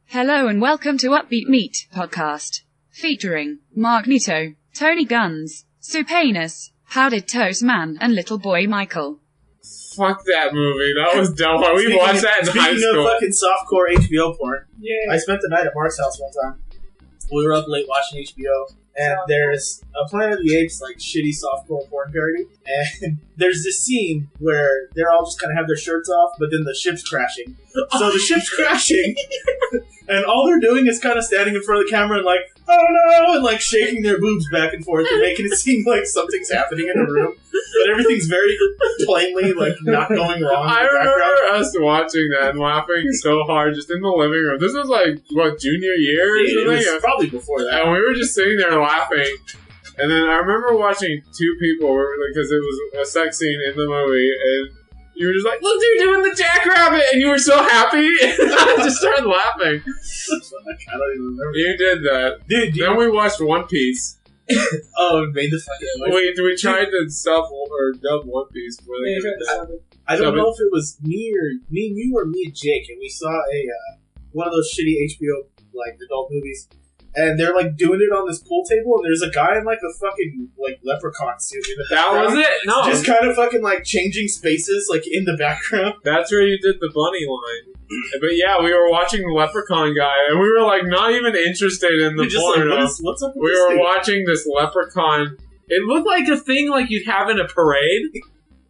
Hello and welcome to Upbeatmeat podcast, featuring Magneto, Tony Guns, Supanus, Powdered Toast Man, and Little Boy Michael. Fuck that movie. That was dumb. We watched that in high school. Speaking of fucking softcore HBO porn, Yeah. I spent the night at Mark's house one time. We were up late watching HBO, and there's a Planet of the Apes, like, shitty softcore porn parody, and there's this scene where they're all just kind of have their shirts off, but then the ship's crashing. So the ship's crashing, and all they're doing is kind of standing in front of the camera and like, oh no, and like shaking their boobs back and forth and making it seem like something's happening in the room, but everything's very plainly like not going wrong. I remember us watching that and laughing so hard just in the living room. This was like, what, junior year or something? It was probably before that. And we were just sitting there laughing. And then I remember watching two people, because it was a sex scene in the movie, and you were just like, look, they're doing the jackrabbit! And you were so happy! And I just started laughing. I don't even remember. You did that. Dude, then we watched One Piece. Oh, it made the fucking... We tried to sub or dub One Piece. I don't know if it was me and you or me and Jake, and we saw one of those shitty HBO like adult movies, and they're like doing it on this pool table, and there's a guy in like a fucking like leprechaun suit in the background. That was it? No. Just kind of fucking like changing spaces like in the background. That's where you did the bunny line. But yeah, we were watching the leprechaun guy, and we were like not even interested in the porn. Like, what's up with we this were thing? watching this leprechaun. It looked like a thing like you'd have in a parade.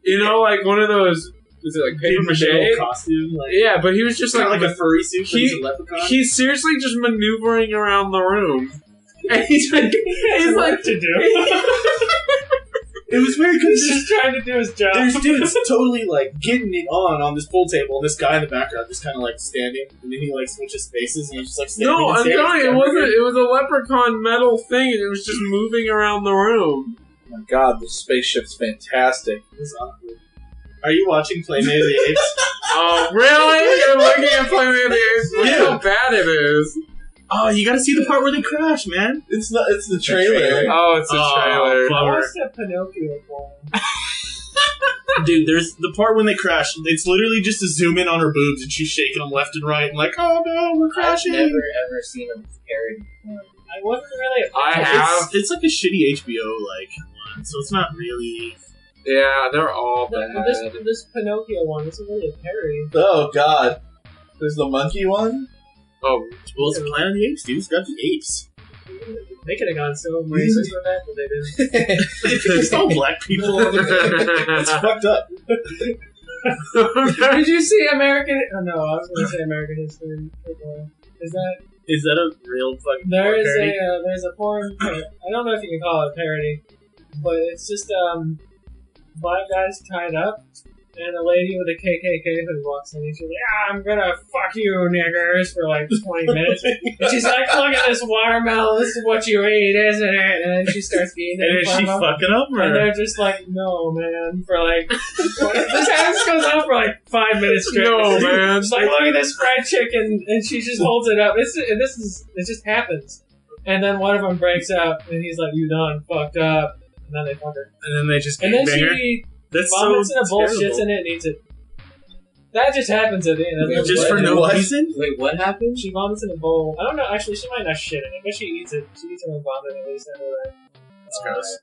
You know, like one of those. Is it like paper mache costume? Like, yeah, but he was just like a furry suit. He's a leprechaun. He's seriously just maneuvering around the room, and he's like to do. It was weird because He's just trying to do his job. there's dudes totally like getting it on this pool table, and this guy in the background just kind of like standing, and then he like switches spaces, and he's just like standing. no, and I'm standing telling you, it wasn't. It was a leprechaun metal thing, and it was just moving around the room. Oh my god, the spaceship's fantastic. It was awkward. Are you watching Playmate of the Apes? Oh, really? You're looking at Planet of the Apes? Look how bad it is. Oh, you gotta see the part where they crash, man. It's the trailer. Oh, it's a trailer. I Bummer. watched that Pinocchio porn. Dude, there's the part when they crash. It's literally just a zoom in on her boobs, and she's shaking them left and right, and like, oh no, we're crashing. I've never ever seen a parody porn. I wasn't really. I have. It's like a shitty HBO like one, so it's not really. Yeah, they're all bad. This Pinocchio one isn't really a parody. Oh god. There's the monkey one? Oh, Well, it's Planet of the Apes, dude. It's got the apes. They could have gone so racist with that, but they didn't. It's all black people. It's fucked up. Did you see American? Oh no, I was going to say American History. Is that a real fucking there is parody? there's a porn? I don't know if you can call it a parody, but it's just black guys tied up, and a lady with a KKK hood walks in, and she's like, I'm gonna fuck you, niggers, for like 20 minutes. And she's like, look at this watermelon, this is what you eat, isn't it? And then she starts eating it. And is she fucking up, or? And they're just like, no, man, for like, this goes on for like 5 minutes straight. No, man. She's like, look at this fried chicken, and she just holds it up. It just happens. And then one of them breaks up, and he's like, you done fucked up. And then they fuck her. And then they just And then she That's vomits so in a bowl, terrible. shits in it, and eats it. That just happens at the end. That's Just for no reason? Wait, what happened? She vomits in a bowl. I don't know, actually, she might not shit in it, but she eats it. She eats her own vomit at least. I know that. That's gross.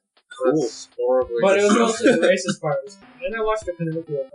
cool. Horribly. But it was mostly the racist parts. And I watched the Pinocchio film.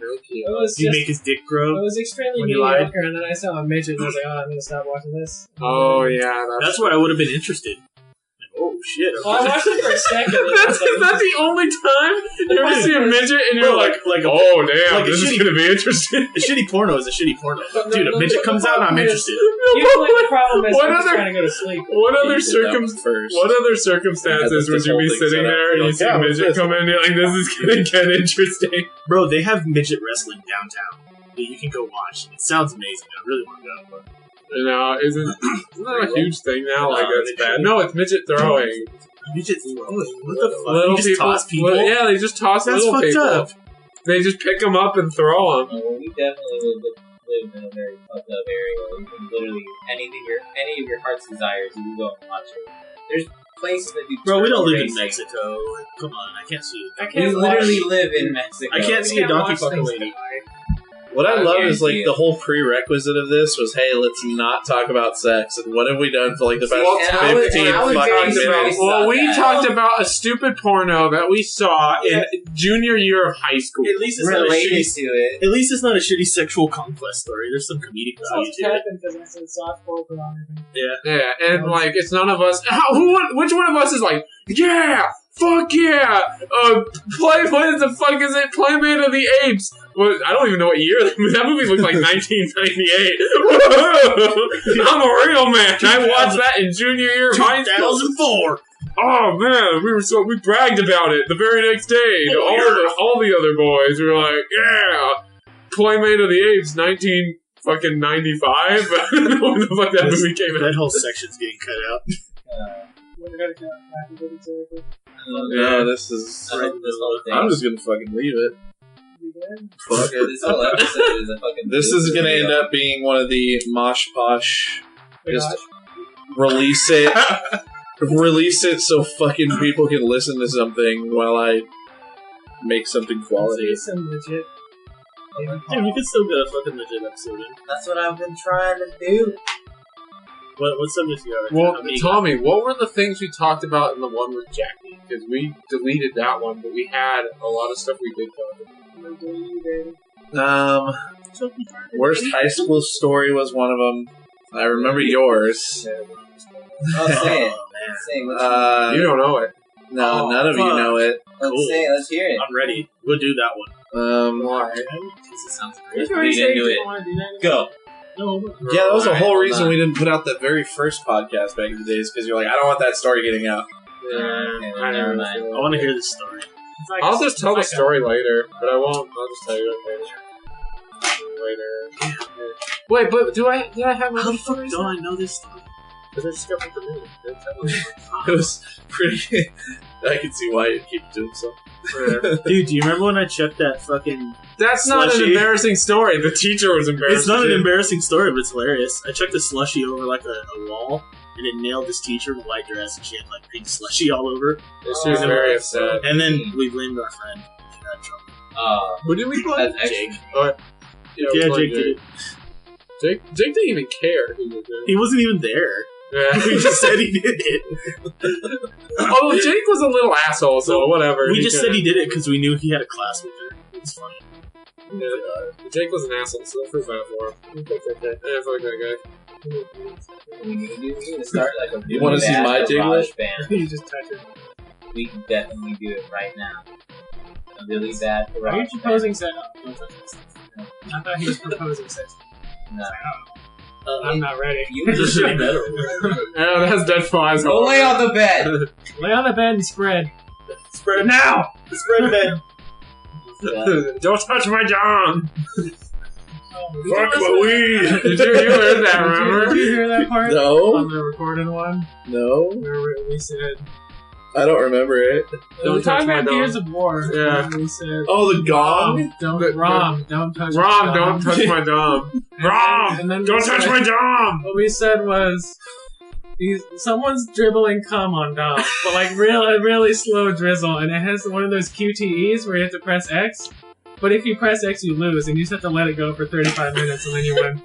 It was Do you just, make his dick grow? it was extremely when you lied? mediocre, and then I saw a midget, and I was like, oh, I'm gonna stop watching this. Oh, yeah. That's where I would have been interested. Like, oh, shit. Well, I watched it for a second. And I was That's like, the only time you ever see a midget and you're Bro, like, like a- oh, damn, like a this is shitty- going to be interesting. A shitty porno is a shitty porno. But Dude, the- a midget the comes out and I'm problem is- interested. usually the problem is What I'm just other- trying to go to sleep. What other first. What other circumstances Yeah, would you be that's the sitting whole thing there and you set see up. a Yeah, midget what's come in and you're like, this is going to get interesting? Bro, they have midget wrestling downtown that you can go watch. It sounds amazing. I really want to go. But You know, isn't that a huge thing now? Like, No, that's they bad. should. No, it's midget throwing. midget throwing? What the fuck? Little You just people, toss people? Yeah, they just toss That's little fucked people. up. They just pick them up and throw them. Oh, well, we definitely live in a very fucked up area where you can literally any of your heart's desires, you can go and watch it. There's places that do. Bro, we don't live in racing. Mexico. Like, come on, I can't see it. I We can't literally watch, live in Mexico. I can't see a can't donkey watch fuck a things lady. die. What I love is like guarantee the whole prerequisite of this was, hey, let's not talk about sex. And what have we done for like the past and I was 15 very fucking surprised. minutes? Well, we that. talked about a stupid porno that we saw in junior year of high school. At least it's not a Related shitty. to it. At least it's not a shitty sexual conquest story. There's some comedic It's value all to it. capping because it's a softcore pornography. Yeah, and like it's none of us. Which one of us is like, yeah, fuck yeah, what the fuck is it? Playmate of the Apes. Well, I don't even know what year that movie looked like. 1998. I'm a real man. I watched that in junior year of high school. 2004. Oh man, we bragged about it the very next day. To all the other boys were like, yeah, Playmate of the Apes, 1995. When the fuck that movie came out. That whole section's getting cut out. We're gonna count back and exactly. No, this is. I hope this whole thing. I'm just gonna fucking leave it. We good? Fuck it. This whole episode is a fucking. This is gonna end up being one of the mosh posh. Just release it. Release it so fucking people can listen to something while I make something quality. It's some legit. Dude, we could still get a fucking legit episode in. That's what I've been trying to do. What subjects you have? Well, Tommy, what were the things we talked about in the one with Jackie? Because we deleted that one, but we had a lot of stuff we did talk about. Worst high school story was one of them. I remember yours. Oh, say it. Say it. Let's hear You don't know it. No, Oh, none of you fuck. know it. it. Let's say it. Let's hear it. I'm ready. We'll do that one. Why? This sounds Let's great. Lead into it. Go. No, Yeah, that was the Alright, whole hold reason on. we didn't put out that very first podcast back in the days, because you're like, I don't want that story getting out. Okay, I never know. mind. I want to hear this story. I'll just tell the story later, but I won't. I'll just tell you later. Wait, but did I have How other the fuck stories? don't I know this story? Because I just got from the movie. It was pretty. I can see why you'd keep doing so. Dude, do you remember when I checked that fucking... That's not an Slushy. embarrassing story. The teacher was embarrassed. It's not an too. embarrassing story, but it's hilarious. I checked a slushy over like a wall, and it nailed this teacher in a white dress, and she had like pink slushy all over. She was very upset. And then we blamed our friend. She got in trouble. Who did we play? That's Jake. Yeah, Yeah, we played Jake did it. Jake didn't even care who was there. He wasn't even there. Yeah. We just said he did it. Oh, Jake was a little asshole, so whatever. We just said he did it because we knew he had a class with her. It's funny. Yeah, Jake was an asshole, so don't feel bad for him. Fuck that guy. Yeah, fuck that guy. We need to start like a really You wanna see bad my garage band. You just touch it. We can definitely do it right now. A really bad Are you garage proposing sex? Don't touch this. I thought he was proposing sex. band. No. I'm not ready. You It's a just shitty bed over there. Yeah, that's dead flies. go lay on the bed. Lay on the bed and spread. Spread Now! Spread bed. Don't touch my John. Fuck my weed. Did you heard that? Did Remember? you hear that part? No, On the recorded one? no, Where we said, I don't remember it. Don't we talked touch my about dog. Gears of War. Yeah. And we said, Oh, the gong? Don't The- don't touch Rom, my don't touch my dom. Rom, And then don't we touch said- my dom. What we said was, someone's dribbling cum on Dom, but like really slow drizzle, and it has one of those QTEs where you have to press X. But if you press X, you lose, and you just have to let it go for 35 minutes, and then you win.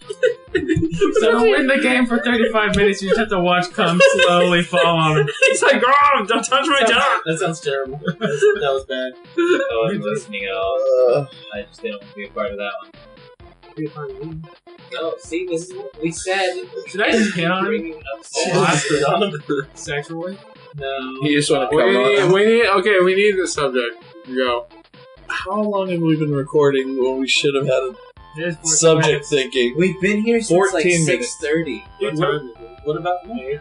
So to win the game for 35 minutes, you just have to watch cum slowly fall on him. He's like, Rom, don't touch my dom. That sounds terrible. That was bad. I wasn't listening at all. I just didn't want to be a part of that one. No, see, this is what we said. Should I just hit on him Bringing up Spit on him. sexually? No. You just want to come on. We need the subject. Go. How long have we been recording when we should have had There's a subject thinking? We've been here since 14 like minutes. 6:30. Dude, what about me?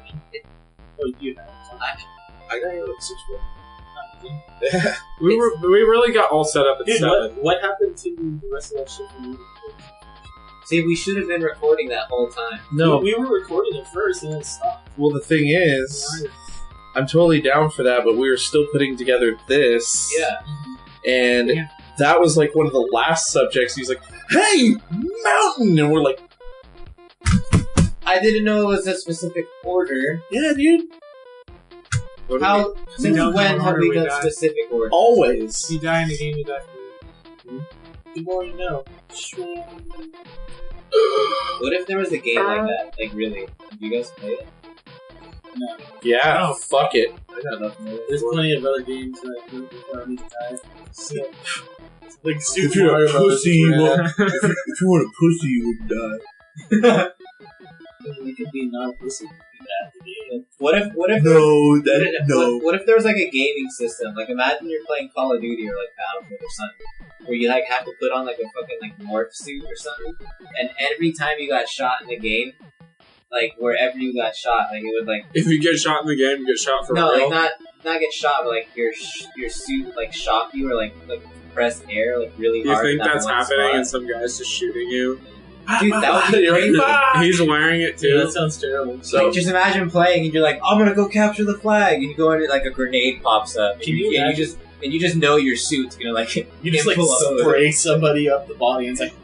Oh, you have. I got here at 6:40. We really got all set up at Dude, 7. what happened to the rest of that shit from you? See, we should have been recording that whole time. No, We were recording it first and then it stopped. well, the thing is, I'm totally down for that, but we were still putting together this. Yeah. And Yeah. that was like one of the last subjects. He's like, hey, mountain! And we're like, I didn't know it was a specific order. yeah, dude. How? Since don't when know have order we we done got. specific order? Always. If you die in the game, you die for The more you know. What if there was a game like that? Like, really? Have you guys played it? No. Yeah, Oh. fuck it. I got nothing. There's plenty of other games that I played before I need to die. So, like If Super you're Mario a Brothers. pussy, you won't. If you want a pussy, you would die. You could be not a pussy. Be bad at the game. What if what if there was like a gaming system? Like, imagine you're playing Call of Duty or like Battlefield or something, where you like have to put on like a fucking like morph suit or something, and every time you got shot in the game, like wherever you got shot, like it would like If you get shot in the game, you get shot for no, real. like not get shot, but like your suit would, like shock you or like press air like really You hard. think in that that's one happening spot. and some guy's just shooting you? Dude, that would be crazy. He's wearing it Yeah, too. that sounds terrible. So Like, just imagine playing and you're like, I'm gonna go capture the flag, and you go into like a grenade pops up, Can you and imagine? you just know your suit's gonna like You just like implode. spray somebody up the body and it's like.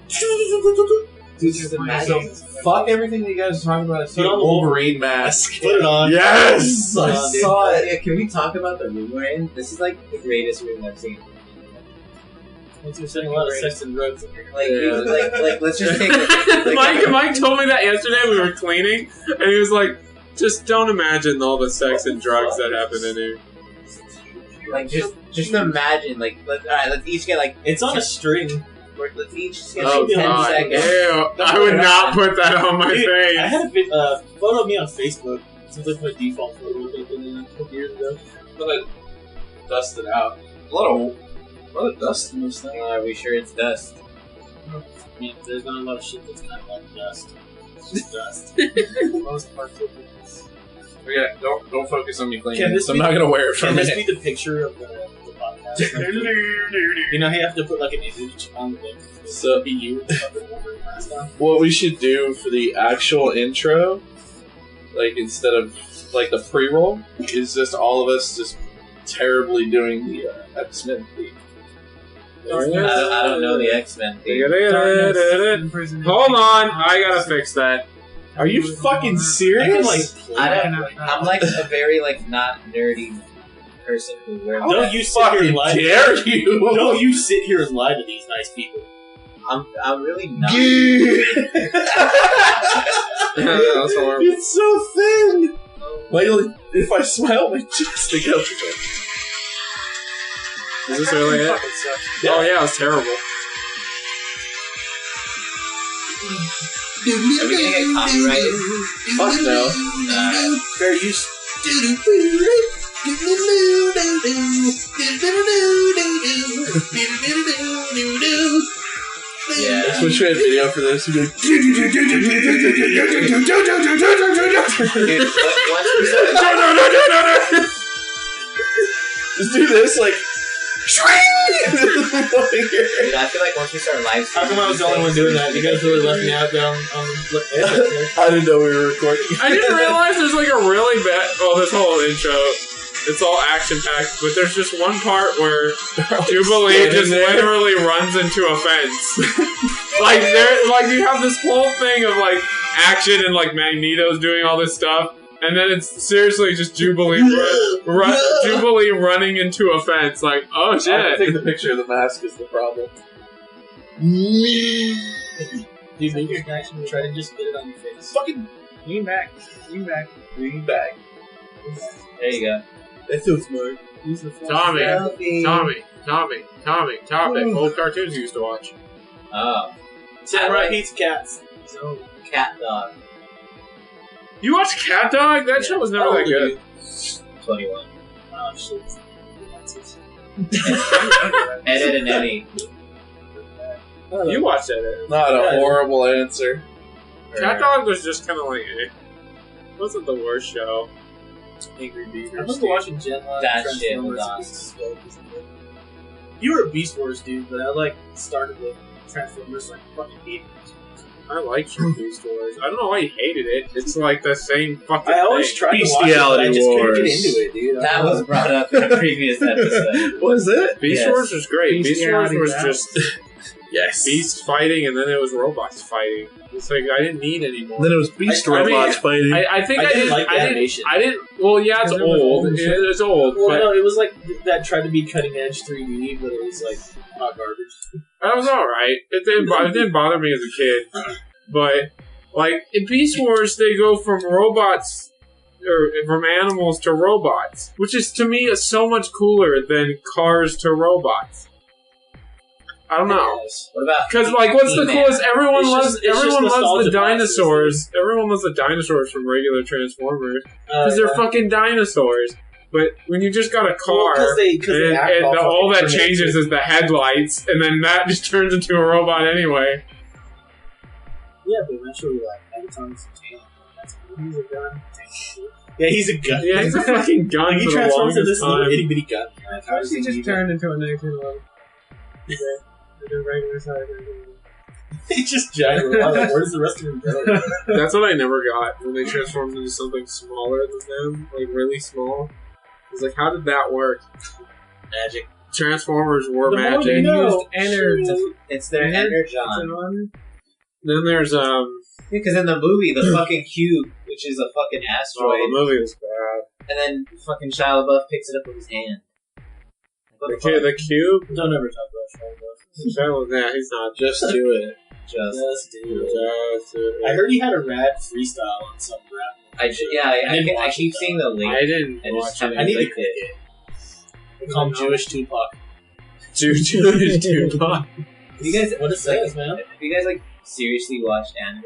Dude, just imagine. fuck everything that you guys are talking about. I see Put a on the Wolverine mask. Put it on. Yes, Put it I on, dude. saw it. Yeah, can we talk about the room we're in? This is like the greatest room I've seen. Once you're setting a lot of sex and drugs in here. Like, Yeah. like let's just take like, Mike told me that yesterday. We were cleaning, and he was like, "Just don't imagine all the sex and drugs that happen in here." like just imagine like let's each get like It's on a string. let's each get Oh like 10 God! seconds. Ew! I would not put that on my Dude, face. I had a photo of me on Facebook. Since like my default photo a couple years ago. I'm gonna dust it out. A lot of dust in this thing. Are we sure it's dust? I mean, there's not a lot of shit that's kind of like dust. It's just dust. Most parts of it. Okay, don't focus on me cleaning Can it. this So I'm be- not gonna wear it for a Can this minute. be the picture of the podcast? You know, you have to put like an image on the thing. So- be you with the fucking Wolverine mask on. What we should do for the actual intro, like instead of like the pre-roll, is just all of us just terribly doing the X-Men theme. I don't know the X-Men theme. Hold on, I gotta fix that. Are you fucking I can serious? like play I that don't. right now. I'm like a very like not nerdy person who wears. Don't you sit here fucking and lie. dare you? Don't you sit here and lie to these nice people. I'm really not. That's horrible. It's so thin. Like, if I smile, my cheeks stick out. Is this really it? Fucking sucks. Oh yeah, it's terrible. Are we gonna get copyrighted? Fuck no. Fair use. Yeah. Let's wish we had video for this. We'd be like, Dude, once we start, just do this, like. dude, I feel like once we start live How come I was the only one doing that? You guys really left me out there on the I didn't know we were recording. I didn't realize there's like a really bad. Well, this whole intro, it's all action packed, but there's just one part where Jubilee just literally runs into a fence. Like you have this whole thing of like action and like Magneto's doing all this stuff, and then it's seriously just Jubilee Jubilee running into a fence. Like, oh I think shit! the picture of the mask is the problem. Dude, maybe you're actually try to just get it on your face. Fucking Lean back. Lean back. lean back. There you go. That's so smart. Use the phone. Tommy, Selfie. Tommy. Old cartoons you used to watch. Oh, Samurai Pizza Cats. So, cat dog. You watched Cat Dog? That show was never that good. 21. oh shit. Edit and Eddie. You watched that. Not a horrible answer. Cat Dog was just kind of like, eh. Wasn't the worst show. Angry I Beavers. remember watching Gen Lab That and shit was Transformers. You were a Beast Wars dude, but I like started with Transformers like fucking hated it. I like Beast Wars. I don't know why you hated it. It's like the same fucking I always thing. tried to watch it, but I just couldn't get Bestiality into it, dude. That was brought up in a previous episode. Was it? Beast Yes. Wars was great. Beast Wars Bestiality was battles. just Yes. beasts fighting, and then it was robots fighting. It's like I didn't need any more. Then it was beast I mean, robots fighting. I think I I didn't didn't like the I didn't- animation. I didn't. Well, yeah, it's Because it was old old. and shit. It's old, Well, but no, it was like that tried to be cutting edge 3D, but it was like not garbage. That was alright. It didn't bother me as a kid. But, like, in Beast Wars, they go from robots, or from animals to robots. Which is, to me, is so much cooler than cars to robots. I don't know. What about? Because, like, what's the coolest? Everyone loves the nostalgia dinosaurs. Everyone loves the dinosaurs from regular Transformers. Because they're fucking dinosaurs. But when you just got a car, and all that changes is the headlights, and then that just turns into a robot anyway. Yeah, but eventually, like, Megatron's a tank. He's a gun. Yeah, he's a gun. Yeah, he's a fucking gun. Like, he transforms into this little itty bitty gun. How does he just turn into a 1911? Regular size. He's just giant. Like, where's the rest of him go? That's what I never got when they transformed into something smaller than them, like really small. It's like, how did that work? Magic. Transformers were The magic. They used energy. It's their energon. Then there's Because in the movie, the fucking cube, which is a fucking asteroid, the movie was bad. and then fucking Shia LaBeouf picks it up with his hand. The cube? Don't ever talk about Shia. Yeah, he's not. Just do it. Just do it. Just do it. I heard he had a rad freestyle on some rap. I keep seeing the link. I didn't I just watch it. haven't I need to clicked click it. it. They call him Jewish Tupac. Jewish Tupac. You guys, What it says, man. have you guys like seriously watched anime?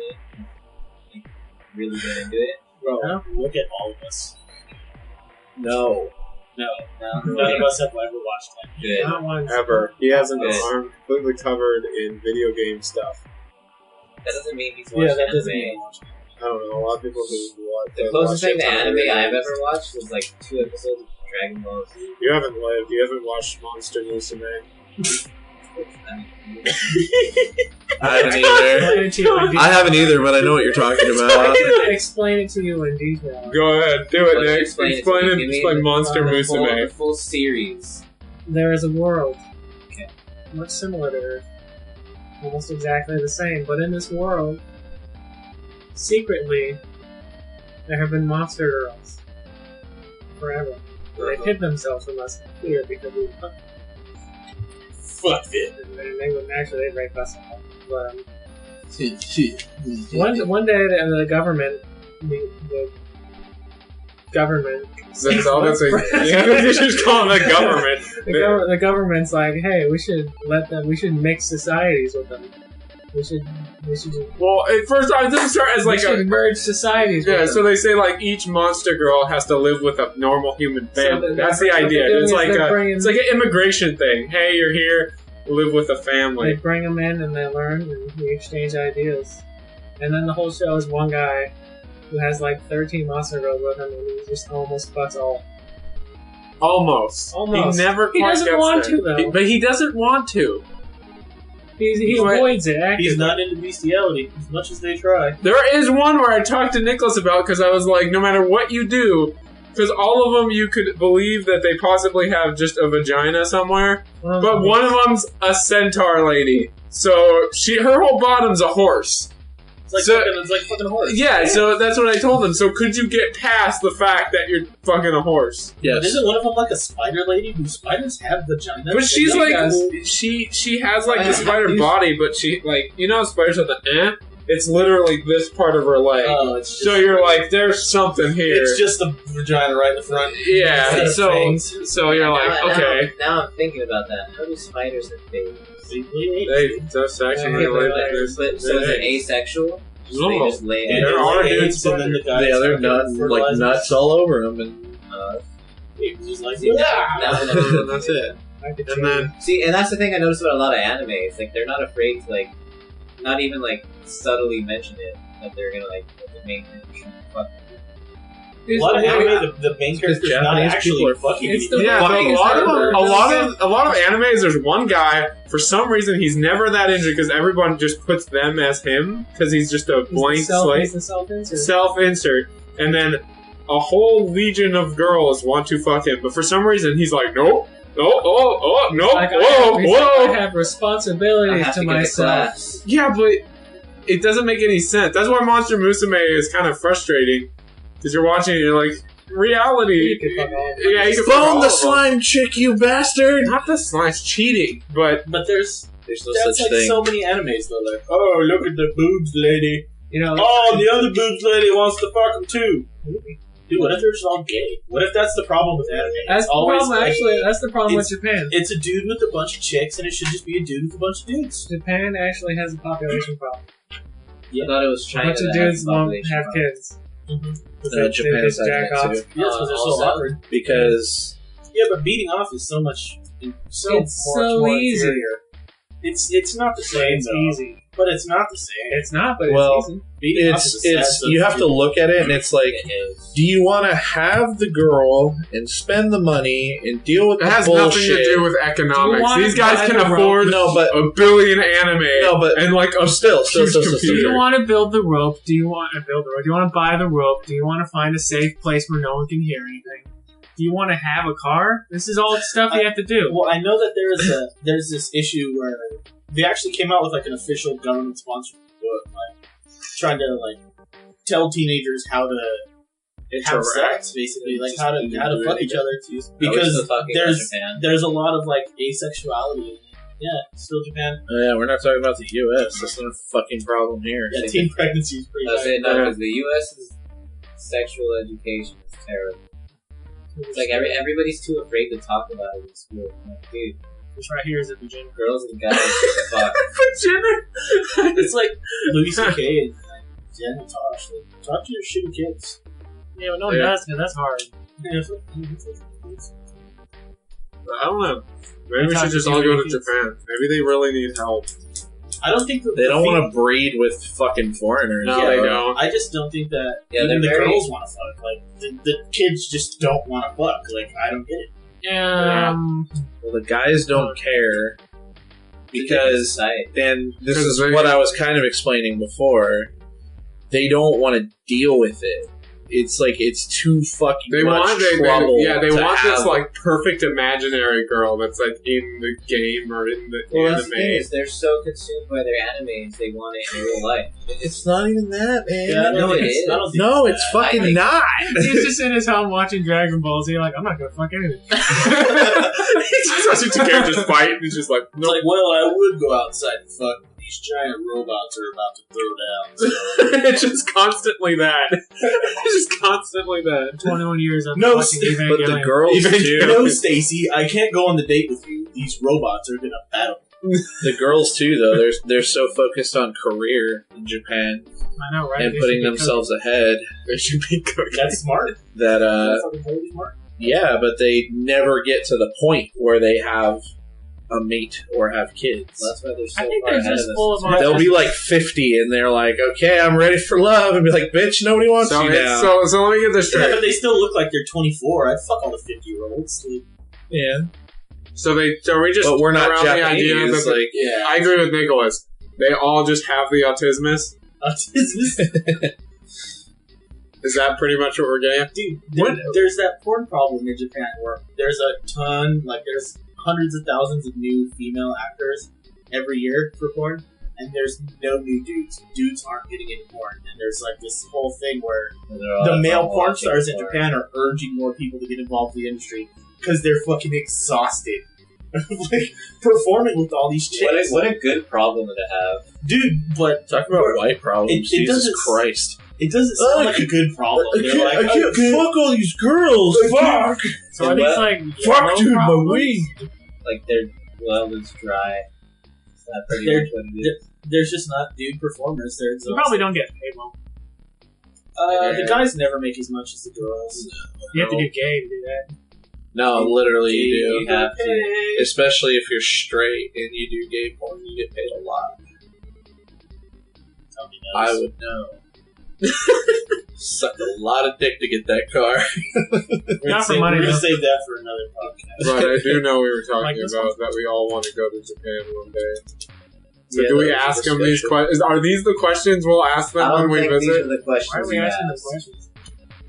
Like, really get into it? Bro, look at all of us. No. No. No. None of us have ever watched that. Good. Not once. Ever. He has an Good. arm completely covered in video game stuff. That doesn't mean he's watched that anime. doesn't mean watch it. I don't know. A lot of people who watch The closest thing to anime I've ever watched was like 2 episodes of Dragon Ball Z. You haven't lived. You haven't watched Monster Musume. I haven't either. I haven't either, but I know what you're talking I about. can explain it to you in detail. Go ahead. Do it, Let's Nick. explain it to Explain me. it. Give me Explain Monster The Musume. full series. There is a world. Okay. Much similar to Earth. Almost exactly the same, but in this world, secretly, there have been monster girls. Forever. They've hid themselves from us here because we fucked them. Fuck it. And they would naturally rape us all. But, one day the government, the government. That's all that's like. Yeah, you should just call them the government. The government's like, hey, we should mix societies with them. We should Well, at first it doesn't start as like we should merge societies. Yeah, with so them. they say like each monster girl has to live with a normal human family. So That's the what idea. they're doing It's is like they're an immigration thing. Hey, you're here, live with a They family. bring them in and they learn and we exchange ideas. And then the whole show is one guy who has like 13 monster girls with him and he just almost fucks all. Almost. Almost. He never He quite doesn't gets want there. to, though. But he doesn't want to. He Right. avoids it actively. He's not into bestiality as much as they try. There is one where I talked to Nicholas about because I was like, no matter what you do, because all of them you could believe that they possibly have just a vagina somewhere, but one of them's a centaur lady. So her whole bottom's a horse. It's like fucking horse. Yeah, so that's what I told him. So could you get past the fact that you're fucking a horse? Yes. Isn't one of them like a spider lady? Do spiders have vaginas? But she's They like, does. she has like the spider body, but she like, you know how spiders have the It's literally this part of her leg. Oh, it's just, So you're like, there's something here. it's just the vagina right in the front. Yeah, Instead of so fangs. you're like, okay. Now I'm thinking about that. How do spiders have fangs? That's actually Okay, related. so is it asexual? No. They just lay And There there are are dudes, and then the guys Yeah, they're fucking nut, like fertilizing nuts the- all over them, and He's just like, See, now And that- that's it. I could And change then See, and that's the thing I noticed about a lot of anime. It's like they're not afraid to like, not even like subtly mention it that they're gonna like the main character fuck. a lot of anime, the main character's not Japanese actually people are fucking It's anything. yeah, fucking but a lot of is animes. There's one guy for some reason he's never that injured because everyone just puts them as him because he's just a blank slate, He's the self-insert. self-insert, and then a whole legion of girls want to fuck him, but for some reason he's like, nope, nope, nope, Like, whoa, I whoa. have I responsibilities have to to get the myself. class. Yeah, but it doesn't make any sense. That's why Monster Musume is kind of frustrating because you're watching it, and you're like, reality. You can fuck all of them. Yeah, you can fuck all bone the of them. slime chick, you bastard! Not the slime, it's cheating, but But there's There's no That's such like thing. so many animes though. Like, oh, look at the boobs lady. You know, Oh, the other boobs lady wants to fuck him too. Dude, what if they're just all gay? What if that's the problem with anime? that's the always problem. like, Actually, that's the problem with it's- Japan. it's a dude with a bunch of chicks, and it should just be a dude with a bunch of dudes. Japan actually has a population problem. I thought it was A China bunch of that has dudes the won't population have problem. kids. Japan has jack that off. too. Yeah, because they're so also- awkward. Because Yeah, but beating off is so much. It's so more easy. inferior. It's not the same. It's though. easy. But it's not the same. It's not, but Well, it's easy. Beating off is a sad it's you have to substitute. look at it, and it's like, It is. do you want to have the girl and spend the money and deal with It the has bullshit? nothing to do with economics. want These guys to can buy the afford No, but a billion anime No, but- and like a still. huge Do computer. you want to build the rope? Do you want to build the rope? Do you want to buy the rope? Do you want to find a safe place where no one can hear anything? Do you want to have a car? This is all stuff you have to do. Well, I know that there's this issue where they actually came out with like an official government sponsored book, like trying to like tell teenagers how to have sex, basically, like how to fuck each other, because there's a lot of like asexuality. Yeah, still Japan. Oh, yeah, we're not talking about the U.S. That's not a fucking problem here. Yeah, teen pregnancy is pretty I was high. saying no, because the U.S.'s sexual education is terrible. It's like everybody's too afraid to talk about it in school. Like, dude, This right here is a vagina. girls and guys fuck. It's like Louis C.K. and Jen and Tosh. Like, talk to your shitty kids. Yeah, but no one Yeah. does because that's hard. Yeah, it's like- I don't know. Maybe we That's how should just you all do go to it. Japan. Maybe they really need help. I don't think that They don't want to breed with fucking foreigners. No, they don't. I just don't think that Yeah, even the they're very- girls want to fuck. Like the kids just don't want to fuck. Like I don't get it. Well, the guys don't care because, and this Because is they- what I was kind of explaining before. They don't want to deal with it. It's like it's too fucking They much want trouble. they to want this have. like perfect imaginary girl that's like in the game or in the Well, that's the thing anime. is they're so consumed by their animes, they want it in real life. It's not even that, man. Yeah, I don't No, think it it's- is. I don't think No, it's it's that. fucking I think- not. He's just in his home watching Dragon Ball Z. Like, I'm not gonna fuck anything. He's just watching two characters fight and he's just like, It's like, well, I would go outside and fuck, but these giant robots are about to throw down. So. it's just constantly that. It's just constantly that. 21 years of No, watching But the Evangelion. girls too. No, Stacy, I can't go on the date with you. These robots are gonna battle. The girls too, though. They're so focused on career in Japan I know, right? and They putting should be themselves ahead They should be cooking. That's smart. that That's fucking totally smart. yeah, but they never get to the point where they have a mate or have kids. Well, that's why they're so I think far they're ahead just of us. full of They'll be like 50 and they're like, okay, I'm ready for love, and be like, bitch, nobody wants So, you now. so let me get this Yeah, straight. but they still look like they're 24. I'd fuck all the 50-year-olds. Like, Yeah, So we just but we're not around the idea Japanese. that Like, yeah. I agree with Nicholas. They all just have the autismus. Is that pretty much what we're getting at? Dude, What? there's that porn problem in Japan where there's a ton, like there's hundreds of thousands of new female actors every year for porn, and there's no new dudes. Dudes aren't getting into porn, and there's like this whole thing where the male porn stars in Japan are urging more people to get involved in the industry because they're fucking exhausted. Like performing with all these chicks. What a good problem to have. Dude, but talk about white problems. It Jesus doesn't- Christ. it doesn't sound like a good problem. They're like, fuck all these girls. Fuck. So are these like Fuck, dude, my problems? weed. Like their well is dry. Is that pretty They're- much what it is? there's just not dude performers. They're You exhausted. probably don't get paid well. The guys never make as much as the girls. You have to do gay to do that. No, literally you You do. have to. Especially if you're straight and you do gay porn, you get paid a lot. I would know. Sucked a lot of dick to get that car. Not for money, We're gonna though. save that for another podcast. But I do know we were talking Like this about that we all want to go to Japan one day. So Yeah, do we that was a ask them these discussion. questions? Are these the questions we'll ask I them when don't we think these visit? are the questions Why are we you asking ask. those questions?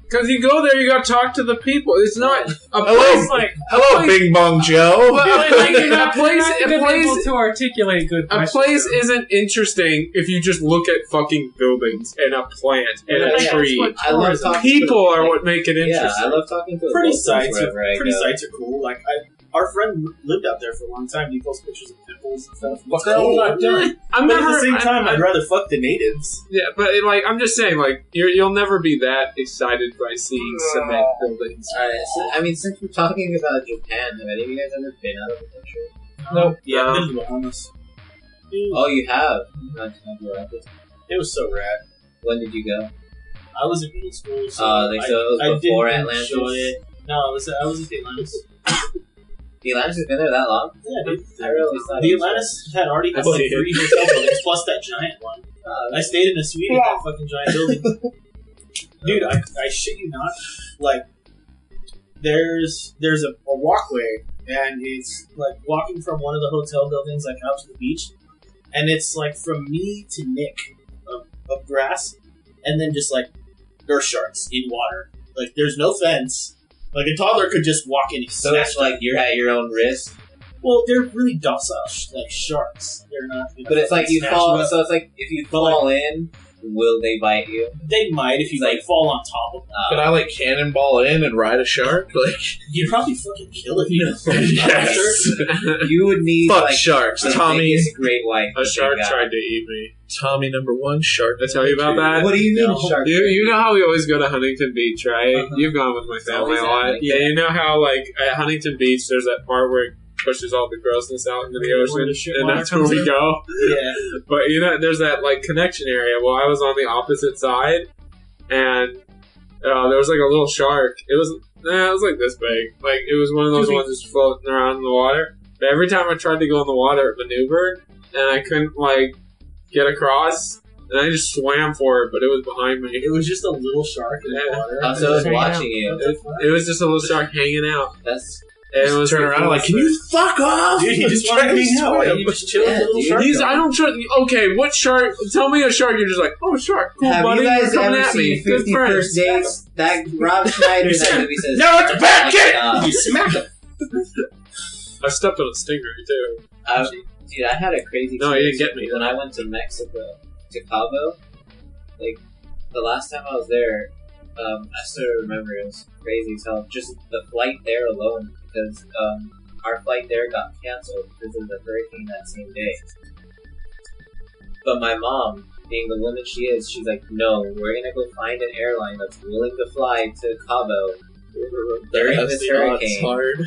Because you go there, you got to talk to the people. It's not a Hello, place like hello, Bing Bong Joe. Like, you're not, a place. you're A not good able place. to articulate good A questions. place isn't interesting if you just look at fucking buildings and a plant and Yeah, a that's tree. what I love tourism- talking People to, are like, what make it Yeah, I interesting. love talking to the Pretty locals sites, wherever I pretty go. sites are cool. Like Our friend lived out there for a long time. He posts pictures of pimples and stuff. But But at the same time, I'd rather fuck the natives. Yeah, but like I'm just saying, like you'll never be that excited by seeing cement buildings. Alright, so, I mean, since we're talking about Japan, have any of you guys ever been out of the country? No. Yeah, I've been to the Bahamas. Oh, you have? It was so rad. When did you go? I was in middle school, so So it was before didn't Atlantis? enjoy it. No, I was at the Atlantis. The Atlantis has been there that long? Yeah, dude. I really thought The it was Atlantis had already had I like see 3 hotel buildings plus that giant one. I stayed in a suite in that fucking giant building. Dude, I shit you not. Like, there's a walkway, and it's like walking from one of the hotel buildings like out to the beach, and it's like from me to Nick of grass, and then just like nurse sharks in water. Like, there's no fence. Like, a toddler could just walk in and So snatch it's like you're at your own risk? Well, they're really docile, like sharks. They're not. But it's like you snatch fall, you up. so it's like if you fall in, will they bite you? They might if you like fall on top of them. Could I like cannonball in and ride a shark? Like, You'd probably fucking kill it. yes. You would need Fuck like sharks, the Tommy. biggest great white. A shark guy. tried to eat me. Tommy #1 shark. Did I tell you about that? What do you mean, No. shark? You know how we always go to Huntington Beach, right? Uh-huh. You've gone with my family a always lot. happening. Yeah, you know how like at Huntington Beach, there's that part where it pushes all the grossness out into the ocean, Where the shit and water that's where comes we in? go. Yeah. But you know, there's that like connection area. Well, I was on the opposite side, and there was like a little shark. It was like this big. Like it was one of those ones just floating around in the water. But every time I tried to go in the water, it maneuvered, and I couldn't like get across. And I just swam for it, but it was behind me. It was just a little shark in the Yeah. water. Oh, so it was watching you. It was just a little shark hanging out. That's And it was Turn around like, can you fuck off? Dude, he just wanted to hang out. Why don't you just chill with the little dude. shark? I don't trust. Okay, what shark? Tell me a shark. You're just like, oh, shark. Cool, have buddy. you guys You're coming ever at me. seen Good 50 friends. First Dates? That Rob Schneider, that movie says. No, it's a bad kid! Uh, You smack him. I stepped on a stingery too. Dude, I had a crazy. No, you didn't experience get me. when I went to Mexico, to Cabo. Like the last time I was there, I still remember it was crazy as hell. Just the flight there alone, because our flight there got canceled because of the hurricane that same day. But my mom, being the woman she is, she's like, no, we're gonna go find an airline that's willing to fly to Cabo during this hurricane. hard.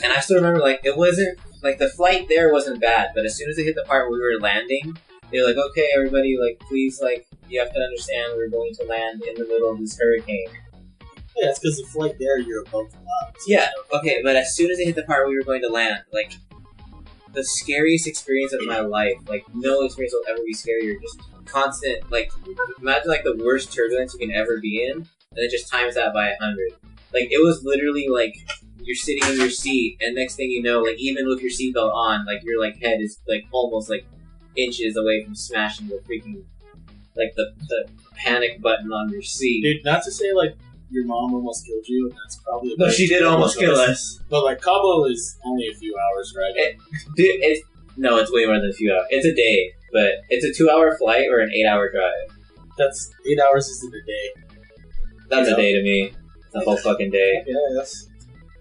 And I still remember, like, it wasn't, like, the flight there wasn't bad, but as soon as it hit the part where we were landing, they were like, okay, everybody, like, please, like, you have to understand we're going to land in the middle of this hurricane. Yeah, it's because the flight there, you're above the clouds. Yeah, okay, but as soon as it hit the part where we were going to land, like, the scariest experience of my life, like, no experience will ever be scarier, just constant, like, imagine, like, the worst turbulence you can ever be in, and then just times that by 100. Like, it was literally, like, you're sitting in your seat, and next thing you know, like, even with your seatbelt on, like, your, like, head is, like, almost, like, inches away from smashing the freaking, like, the panic button on your seat. Dude, not to say, like, your mom almost killed you, and that's probably... No, she did almost kill us. But, like, Cabo is only a few hours, right? Dude, no, it's way more than a few hours. It's a day, but it's a 2-hour flight or an 8-hour drive. That's 8 hours isn't a day. That's You a know? day to me. It's a whole fucking day. Yeah, that's...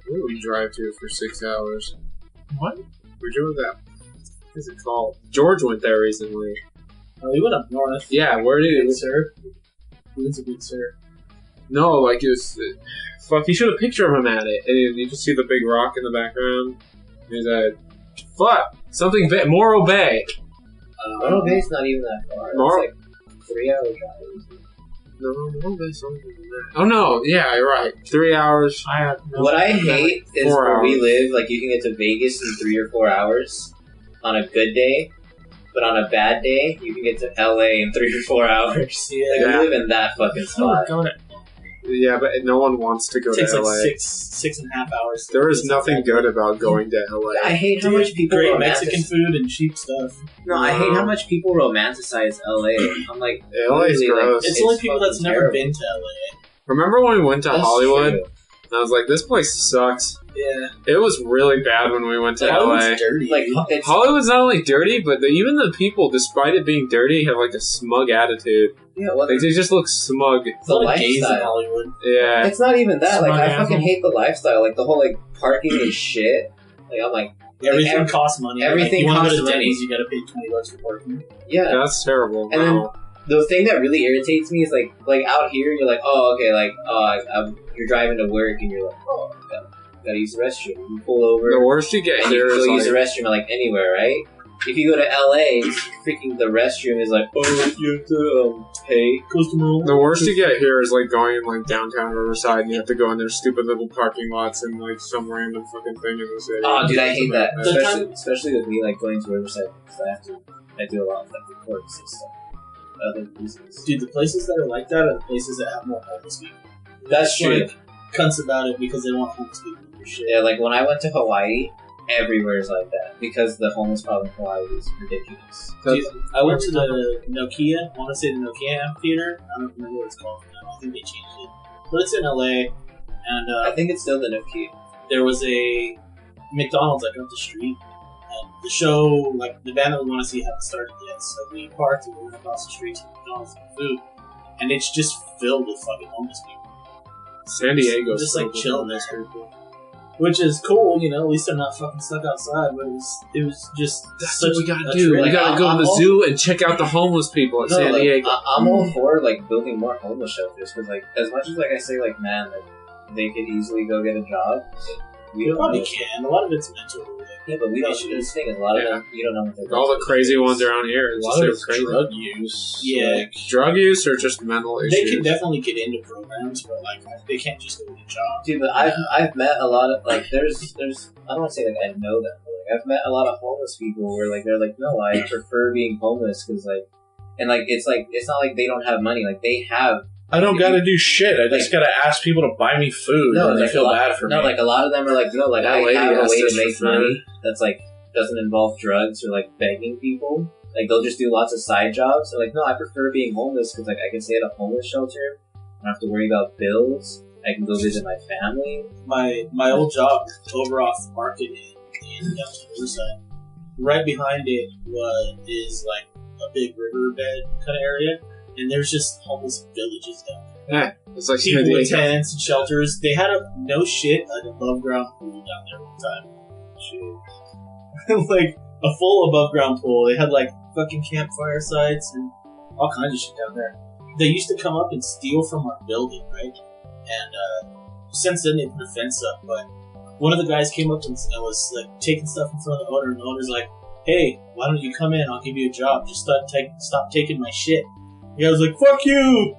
Where did we drive to for 6 hours? What? We drove that. What is it called? George went there recently. Oh, we went up north. Yeah, where did Good it? sir. He was a good sir. No, like it was. Fuck, you showed a picture of him at it, and you just see the big rock in the background. He's like, fuck, something big. Morro Bay. Morro Bay's not even that far. Morro- It's like 3-hour drive. No, Morro Bay's something than that. Oh no, yeah, you're right. 3 hours. I have no... What I hate is 4 where we hours. live, like, you can get to Vegas in 3 or 4 hours on a good day, but on a bad day, you can get to LA in 3 or 4 hours. Yeah, Like, Yeah. we live in that fucking spot. Yeah, but no one wants to go it takes to like LA. 6.5 hours. to There is visit nothing that. good about going to LA. I hate how Dude, much people great Mexican romanticize. food and cheap stuff. No, I hate how much people romanticize LA. I'm like, LA's literally, like, gross. It's only people that's never terrible. been to LA. Remember when we went to That's Hollywood? true. And I was like, this place sucks. Yeah. It was really bad when we went to LA. Hollywood's dirty. Like, it's, Hollywood's not only dirty, but even the people, despite it being dirty, have like a smug attitude. yeah, well, Like they just look smug. the a lot of gays in lifestyle. Hollywood. Yeah. It's not even that. Like, Smug I fucking asshole. hate the lifestyle. Like, the whole, like, parking is shit. Like, I'm like, Everything costs money. everything like, you want to costs go to money. Denny's, you gotta pay $20 for parking. yeah. That's terrible. And then- No. The thing that really irritates me is, like out here, you're like, oh, okay, like, you're driving to work, and you're like, oh, gotta use the restroom. You pull over, The worst you get and you here can is go use the like, restroom, like, anywhere, right? If you go to LA, freaking the restroom is like, oh, you have to pay. the worst you get here is like going in like downtown Riverside and you have to go in their stupid little parking lots and like some random fucking thing in the city. Oh, dude, I hate that. Yeah. Especially with me, like, going to Riverside, because I do a lot of, like, the courts and stuff. Other reasons. Dude, the places that are like that are the places that have more homeless people. That's true. Like, cunts about it because they don't want homeless people to do shit. Yeah, like, when I went to Hawaii, everywhere is like that, because the homeless problem in Hawaii is ridiculous. Dude, I went to the Nokia, I want to say the Nokia Amphitheater. I don't remember what it's called now. I think they changed it. But it's in LA, and I think it's still the Nokia. there was a McDonald's like up the street. And the show, like the band that we want to see hadn't started yet, so we parked and we went across the street to McDonald's for food. And it's just filled with fucking homeless people. San Diego's Just like filled with chilling homeless there. people. Which is cool, you know, at least they're not fucking stuck outside, but it was just That's such what we gotta a do. trip. We gotta go to the zoo and check out the homeless people at San like, Diego. I'm all for, like, building more homeless shelters, because, like, as much as, like, I say, like, man, like, they could easily go get a job. We You don't probably know. can. A lot of it's mental. Like, Yeah, but we don't. That's the thing. A lot of them, you don't know what they're All the doing. crazy ones around here. A It's lot just of they're it's crazy. drug use. Yeah. Like, Drug use or just mental issues? they can definitely get into programs, but like they can't just go to a job. Dude, but I've met a lot of, like, there's I don't want to say, like, I know them, but, like, I've met a lot of homeless people where, like, they're like, no, I prefer being homeless because, like, and, like, it's not like they don't have money, like, they have. I don't gotta do shit. I just gotta ask people to buy me food, and they like, feel bad for me. No, like, a lot of them are like, no, like, That I lady have a asked way us to for make food. money that's, like, doesn't involve drugs or, like, begging people. Like, they'll just do lots of side jobs. They're like, no, I prefer being homeless because, like, I can stay at a homeless shelter. I don't have to worry about bills. I can go visit my family. My old job over off the market in downtown Riverside. Right behind it is like a big riverbed kind of area, and there's just homeless villages down there. Yeah, it's like People San with Diego. tents and shelters. They had an above ground pool down there one time. Like a full above ground pool. They had like fucking campfire sites and all kinds of shit down there. They used to come up and steal from our building, right? And since then they put a fence up, but one of the guys came up and was like taking stuff in front of the owner, and the owner's like, "Hey, why don't you come in? I'll give you a job. Just stop taking my shit." The guy was like, "Fuck you!"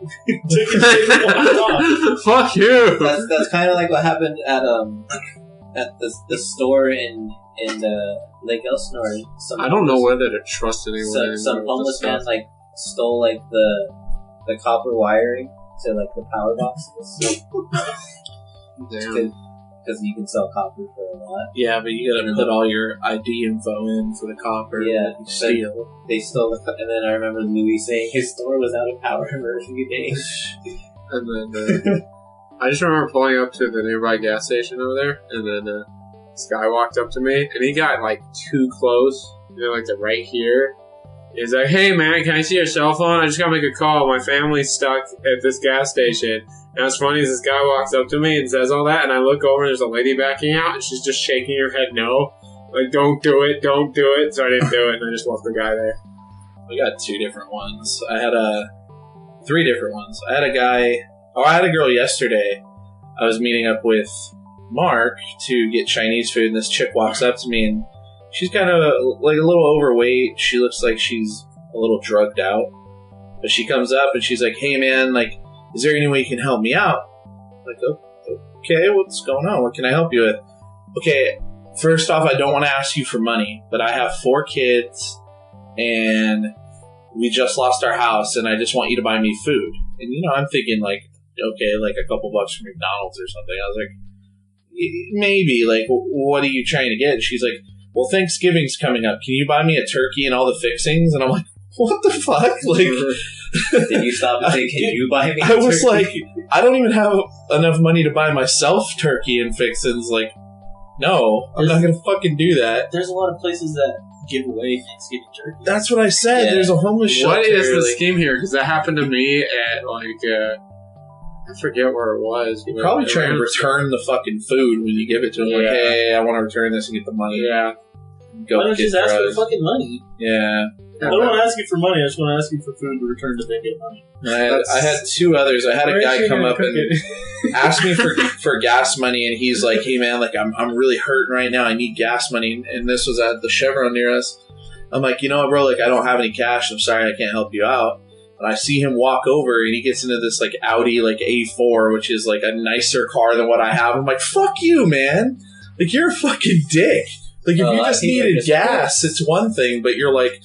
Took his shit and walked off. Fuck you! That's kind of like what happened at the store in Lake Elsinore. I don't know whether to trust anyone. anymore Some with homeless this man stuff. like stole like the copper wiring to like the power boxes Damn. because you can sell copper for a lot. Yeah, but you gotta put all your ID info in for the copper. Yeah, that you steal. They stole the and then I remember Louis saying his store was out of power for a few days. And then I just remember pulling up to the nearby gas station over there, and then this guy walked up to me, and he got like too close. You know, like the right here. He's like, "Hey man, can I see your cell phone? I just gotta make a call. My family's stuck at this gas station." And what's funny is this guy walks up to me and says all that, and I look over and there's a lady backing out, and she's just shaking her head no. Like, don't do it, don't do it. So I didn't do it, and I just left the guy there. We got 2 different ones. I had 3 different ones. I had a girl yesterday. I was meeting up with Mark to get Chinese food, and this chick walks up to me, and she's kind of like a little overweight. She looks like she's a little drugged out. But she comes up and she's like, "Hey man, like, is there any way you can help me out?" I'm like, okay, what's going on? What can I help you with? Okay, first off, I don't want to ask you for money, but I have 4 kids, and we just lost our house, and I just want you to buy me food. And, you know, I'm thinking, like, okay, like a couple bucks from McDonald's or something. I was like, maybe, like, what are you trying to get? And she's like, "Well, Thanksgiving's coming up. Can you buy me a turkey and all the fixings?" And I'm like, what the fuck? Like, Did you stop and say, "Can you buy me?" I was turkey? like, I don't even have enough money to buy myself turkey and fixins. Like, no, I'm not gonna fucking do that. There's a lot of places that give away Thanksgiving turkey. That's what I said. Yeah. There's a homeless shelter. What is the like, scheme here? Because that happened to me at I forget where it was. You're but probably it trying to was- return the fucking food when you give it to them. Like, Yeah. hey, I want to return this and get the money. Yeah. Go Why don't you get just ask for drugs. the fucking money? Yeah. I don't want to ask you for money. I just want to ask you for food to return to then get money. I had two others. I had a Where is guy she come gonna up cook and it? ask me for gas money, and he's like, "Hey man, like I'm really hurting right now. I need gas money." And this was at the Chevron near us. I'm like, you know what, bro? Like I don't have any cash. I'm sorry, I can't help you out. And I see him walk over, and he gets into this like Audi like A4, which is like a nicer car than what I have. I'm like, fuck you, man. Like you're a fucking dick. Like if you just needed gas, it's one thing, but you're like,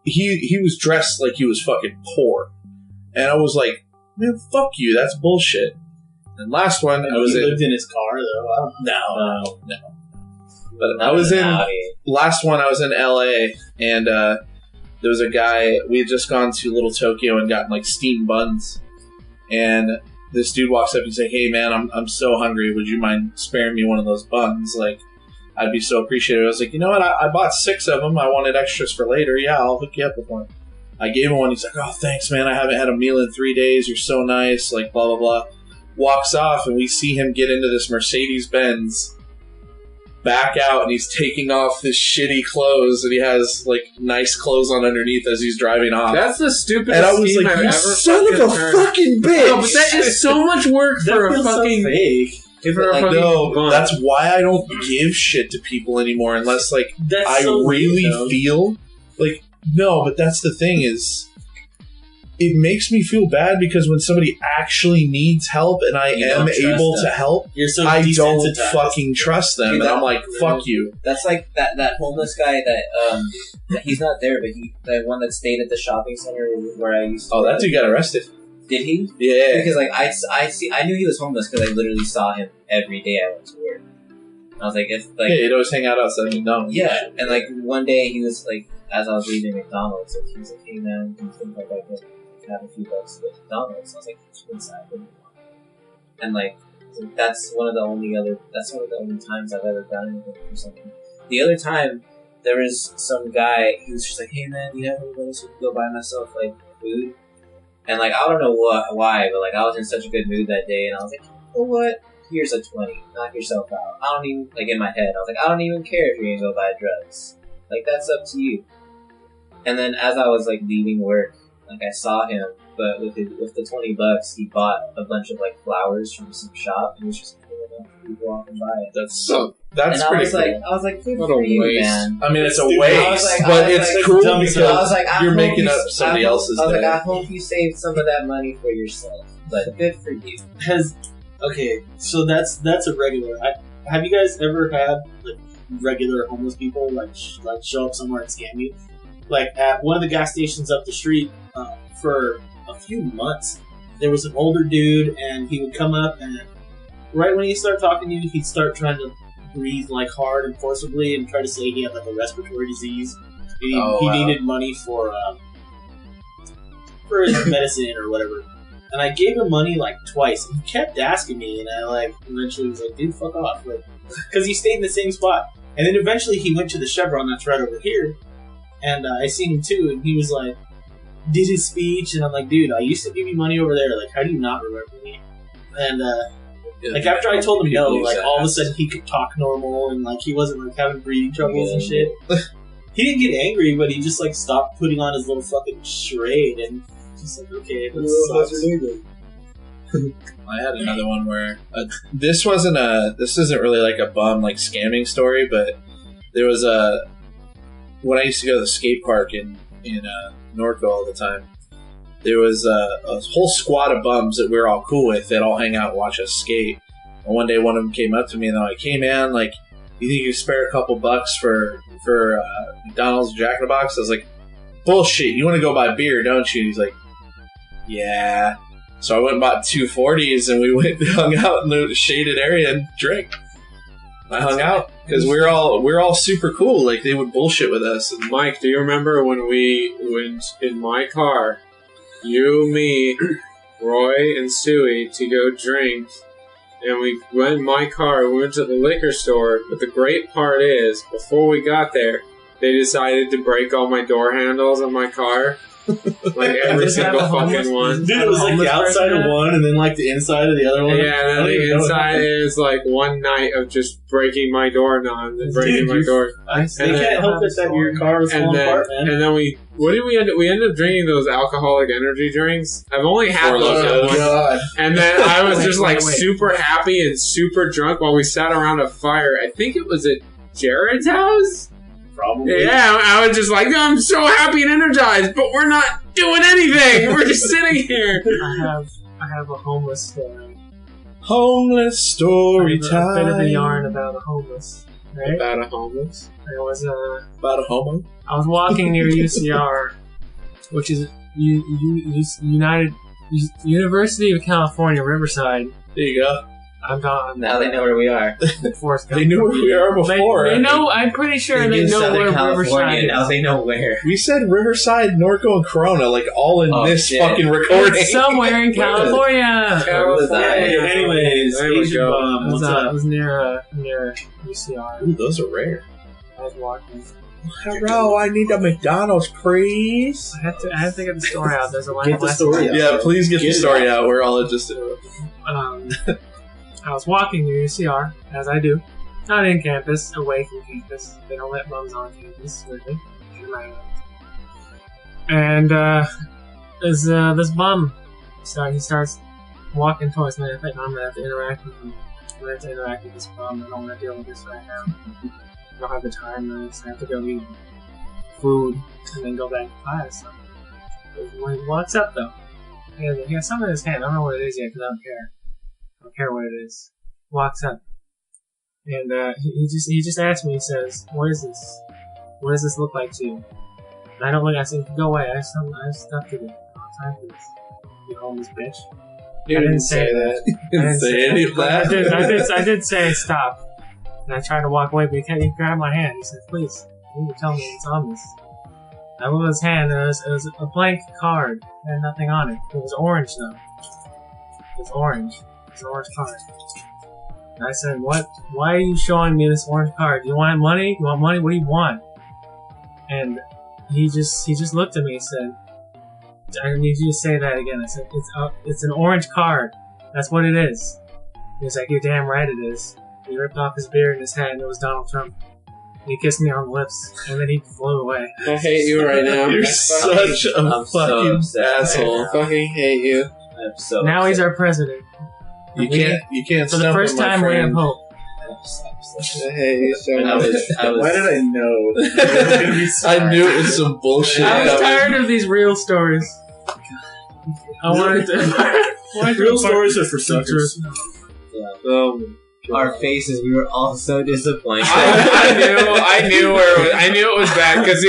he was dressed like he was fucking poor, and I was like, man, fuck you. That's bullshit. And last one, I was he in. lived in his car though. No. But I was in. Last one, I was in LA, and there was a guy. We had just gone to Little Tokyo and gotten like steamed buns, and this dude walks up and says, "Hey man, I'm so hungry. Would you mind sparing me one of those buns? Like, I'd be so appreciative." I was like, you know what? I bought 6 of them. I wanted extras for later. Yeah, I'll hook you up with one. I gave him one. He's like, "Oh, thanks, man. I haven't had a meal in 3 days. You're so nice." Like, blah blah blah. Walks off, and we see him get into this Mercedes Benz. Back out, and he's taking off his shitty clothes, and he has like nice clothes on underneath as he's driving off. That's the stupidest And I was scheme like, I've "You ever son of a heard. fucking bitch!" No, but that is so much work for a fucking fake. for a Like, fucking No, bun. that's why I don't give shit to people anymore unless like That's I so really weird, though. feel like no, but that's the thing is it makes me feel bad because when somebody actually needs help and I You am don't trust able them. to help, You're so I don't desensitized. fucking trust them, Dude, and that- I'm like, fuck you. That's like that homeless guy that he's not there, but the one that stayed at the shopping center where I used to. Oh, that dude got arrested. Did he? Yeah. Because like I knew he was homeless because I literally saw him every day I went to work. I was like, if like Yeah, he'd always hang out outside McDonald's. yeah, and like one day he was like, as I was leaving McDonald's, like, he was like, "Hey man, do you think like I could have a few bucks at McDonald's?" I was like, "Inside, what do you want?" And like that's one of the only times I've ever done anything for something. The other time, there was some guy. He was just like, "Hey man, you have any money so I can go buy myself like food?" And like I don't know why, but like I was in such a good mood that day, and I was like, "You know what? Here's a 20. Knock yourself out." I don't even like in my head. I was like, "I don't even care if you're gonna go buy drugs. Like that's up to you." And then as I was like leaving work, like I saw him, but with the $20, he bought a bunch of like flowers from some shop, and he was just giving up for people off and buy it. That's And I pretty was cool. like, good What for a you, waste. man. I mean, it's a Stupid. waste, I was like- but I was it's like, cool dumb because stuff. I was like, I you're hope making you- up somebody else's I was day. like, I hope you saved some of that money for yourself, but good for you. Okay, so that's a regular. Have you guys ever had like regular homeless people like show up somewhere and scam you? Like at one of the gas stations up the street, for a few months, there was an older dude, and he would come up, and right when he started talking to you, he'd start trying to breathe like hard and forcibly, and try to say he had like a respiratory disease. He Wow. needed money for his medicine or whatever. And I gave him money like twice, and he kept asking me, and I like eventually was like, "Dude, fuck off," because he stayed in the same spot. And then eventually he went to the Chevron that's right over here, and I seen him too, and he was like, did his speech, and I'm like, "Dude, I used to give you money over there. Like, how do you not remember me?" And like after I told him no, like all of a sudden he could talk normal, and like he wasn't like having breathing troubles and shit. He didn't get angry, but he just like stopped putting on his little fucking charade, and just like, okay, that's I had another one where this isn't really like a bum like scamming story, but there was when I used to go to the skate park in Norco all the time. There was a whole squad of bums that we were all cool with. They'd all hang out and watch us skate. And one day, one of them came up to me and they're like, "Hey man, like, you think you could spare a couple bucks for McDonald's or Jack in the Box?" I was like, "Bullshit! You want to go buy beer, don't you?" And he's like, "Yeah." So I went and bought 240s, and we went and hung out in the shaded area and drank. I hung out because we're all super cool. Like they would bullshit with us. And Mike, do you remember when we went in my car you, me, Roy, and Suey to go drink. And we went in my car, we went to the liquor store, but the great part is, before we got there, they decided to break all my door handles on my car. Like every single fucking one. Dude, it was like the outside of one and then like the inside of the other one. Yeah, and then the inside is like one night of just breaking my door knobs and breaking my door. They can't help it that your car was falling apart, man. And then what did we end up? We ended up drinking those alcoholic energy drinks. I've only had those at once. God. And then I was just like super happy and super drunk while we sat around a fire. I think it was at Jared's house. Probably. Yeah, I was just like, I'm so happy and energized, but we're not doing anything. We're just sitting here. I have a homeless story. Homeless story time. A bit of a yarn about a homeless. Right? About a homeless? I was About a homo? I was walking near UCR, which is University of California, Riverside. There you go. I'm gone. Now they know where we are. They knew where we are before. They know. I'm pretty sure they know where Riverside is. Now they know where. We said Riverside, Norco, and Corona, like all in this fucking recording. It's somewhere in California. Anyways, There we Asian go. bomb. What's I up? was near UCR. Ooh, those are rare. I was walking. Hello, I need a McDonald's, please. I have to get the story out. There's a line Get of the lessons. story out. Yeah, please get the Get it story out. We're all just... I was walking near UCR, as I do. Not in campus, away from campus. They don't let bums on campus, really. And this bum, he starts walking towards me. I think I'm gonna have to interact with him. I'm gonna have to interact with this bum. I don't want to deal with this right now. I don't have the time. I just have to go eat food and then go back to class. When he walks up, though, he has something in his hand. I don't know what it is yet because I don't care. I don't care what it is. Walks up, and he just asked me. He says, "What is this? What does this look like to you?" And I don't look. I said, "Go away. I have stuff to do. I don't have time for this. You homeless bitch." You didn't say that. You didn't say any of that. I did say stop, and I tried to walk away, but he grabbed my hand. He said, "Please, you need to tell me what's on this." I moved his hand, and it was a blank card. It had nothing on it. It was orange though. It was orange. It's an orange card. And I said, "What? Why are you showing me this orange card? You want money? You want money? What do you want?" And he just looked at me and said, "I need you to say that again." I said, "It's an orange card. That's what it is." He was like, "You're damn right it is." He ripped off his beard and his hat, and it was Donald Trump. He kissed me on the lips, and then he flew away. I hate you right now. You're such a fucking asshole. I fucking hate you. I'm so Now he's our president. You can't For the stump first him, my time, we have friend. hope. I hate you so I much. was, Why did I know? I knew it was some bullshit. I was coming. tired of these real stories. I wanted to. Real stories are for suckers. our faces, we were all so disappointed. I knew it was bad because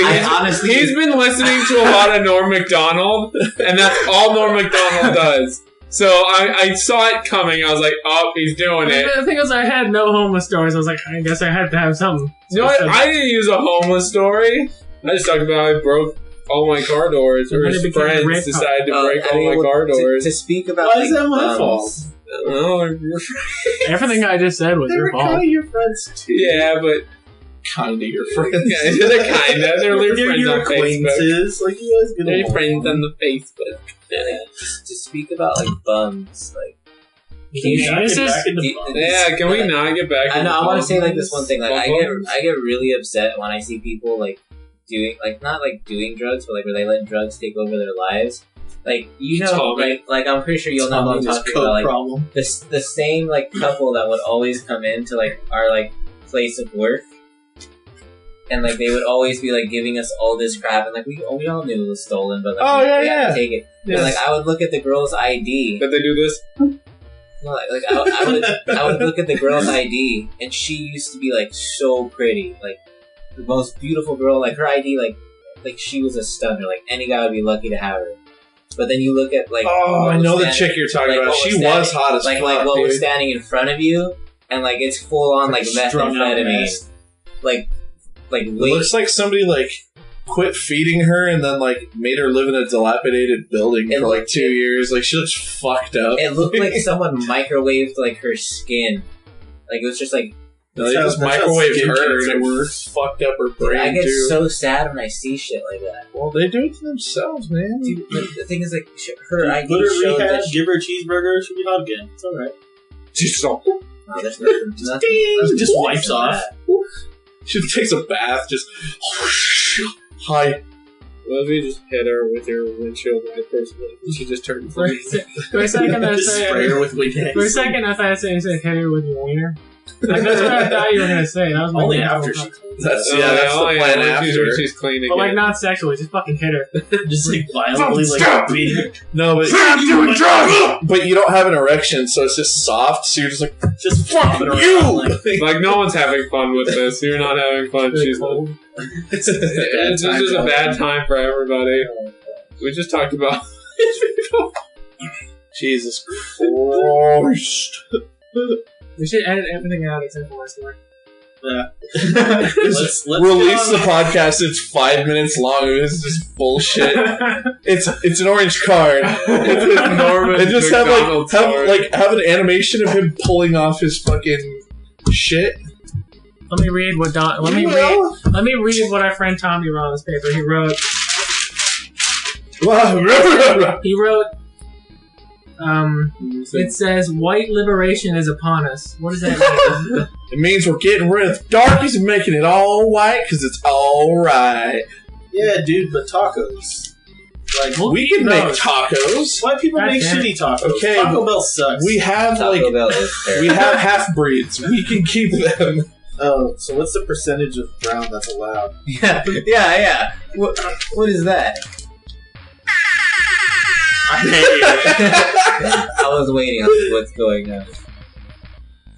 he's been listening to a lot of Norm Macdonald, and that's all Norm Macdonald does. So I saw it coming. I was like, "Oh, he's doing it." The thing is, I had no homeless stories. I was like, I guess I had to have something. You know what? I didn't use a homeless story. I just talked about how I broke all my car doors, or his friends decided to break all my car doors. To speak about Why is that my fault? Oh, everything I just said was They your were fault. kind of your friends too. yeah, but Kinda your friends. yeah, they're kinda. They're They're friends your on Facebook. acquaintances. Like you guys get They're along. friends on the Facebook. to speak about like bums, like This is Yeah, can we not get back? I know. I want to say like this this one thing. Like I get really upset when I see people like doing like not like doing drugs, but like where they let drugs take over their lives. Like you know, Tommy. like I'm pretty sure you'll know what I'm talking about. Like problem. the same like couple that would always come into like our like place of work, and like they would always be like giving us all this crap, and like we all knew it was stolen, but like we had to take it. Yes. And like I would look at the girl's ID. Did they do this? No, like I would look at the girl's ID, and she used to be like so pretty, like the most beautiful girl. Like her ID, like she was a stunner. Like any guy would be lucky to have her. But then you look at like I know the chick you're talking about. She was hot as fuck. Like what was standing in front of you, and like it's full on like methamphetamine. Like it looks like somebody like quit feeding her and then like made her live in a dilapidated building for like 2 years. Like she looks fucked up. It looked like someone microwaved like her skin. Like it was just like. No, they just microwaved her and it fucked up her brain. I get too. so sad when I see shit like that. Well, they do it to themselves, man. Dude, the thing is, like, her Put ID her showed rehab, that give her a cheeseburger, she'll be hot again. It's alright. She's all, no, there's nothing. Just wipes off. she takes a bath, just hi. What if you just hit her with your windshield wipers and she just turned For a second, I Just spray her with Windex. For a second, I thought I said hit her with your wiener. Like, that's what I thought you were gonna say. That was my Only thing. after she That's that's the plan after. She's clean But like again. not sexually, just fucking hit her. just like violently like beat her. No, but doing drugs! but you don't have an erection, so it's just soft. So you're just like Just fuck flopping you. around like Like, no one's having fun with this. You're not having fun. She's cold. This is a bad time for everybody. We just talked about. Jesus Christ. We should edit everything out except for my story. let's Release the get on- podcast. It's 5 minutes long. It's just bullshit. It's an orange card. Norman And just McDonald's story. have an animation of him pulling off his fucking shit. Let me read what let me read what our friend Tommy wrote on this paper. He wrote it says white liberation is upon us. What does that mean? It means we're getting rid of darkies and making it all white because it's all right. Yeah, dude, but tacos. Like, We can make those. tacos. why people God make damn it. shitty tacos? Okay, Taco Bell sucks. We have Taco Bell is we terrible. have half breeds. We can keep them. Oh, so what's the percentage of brown that's allowed? Yeah. What is that? I hate you. I was waiting on what's going on.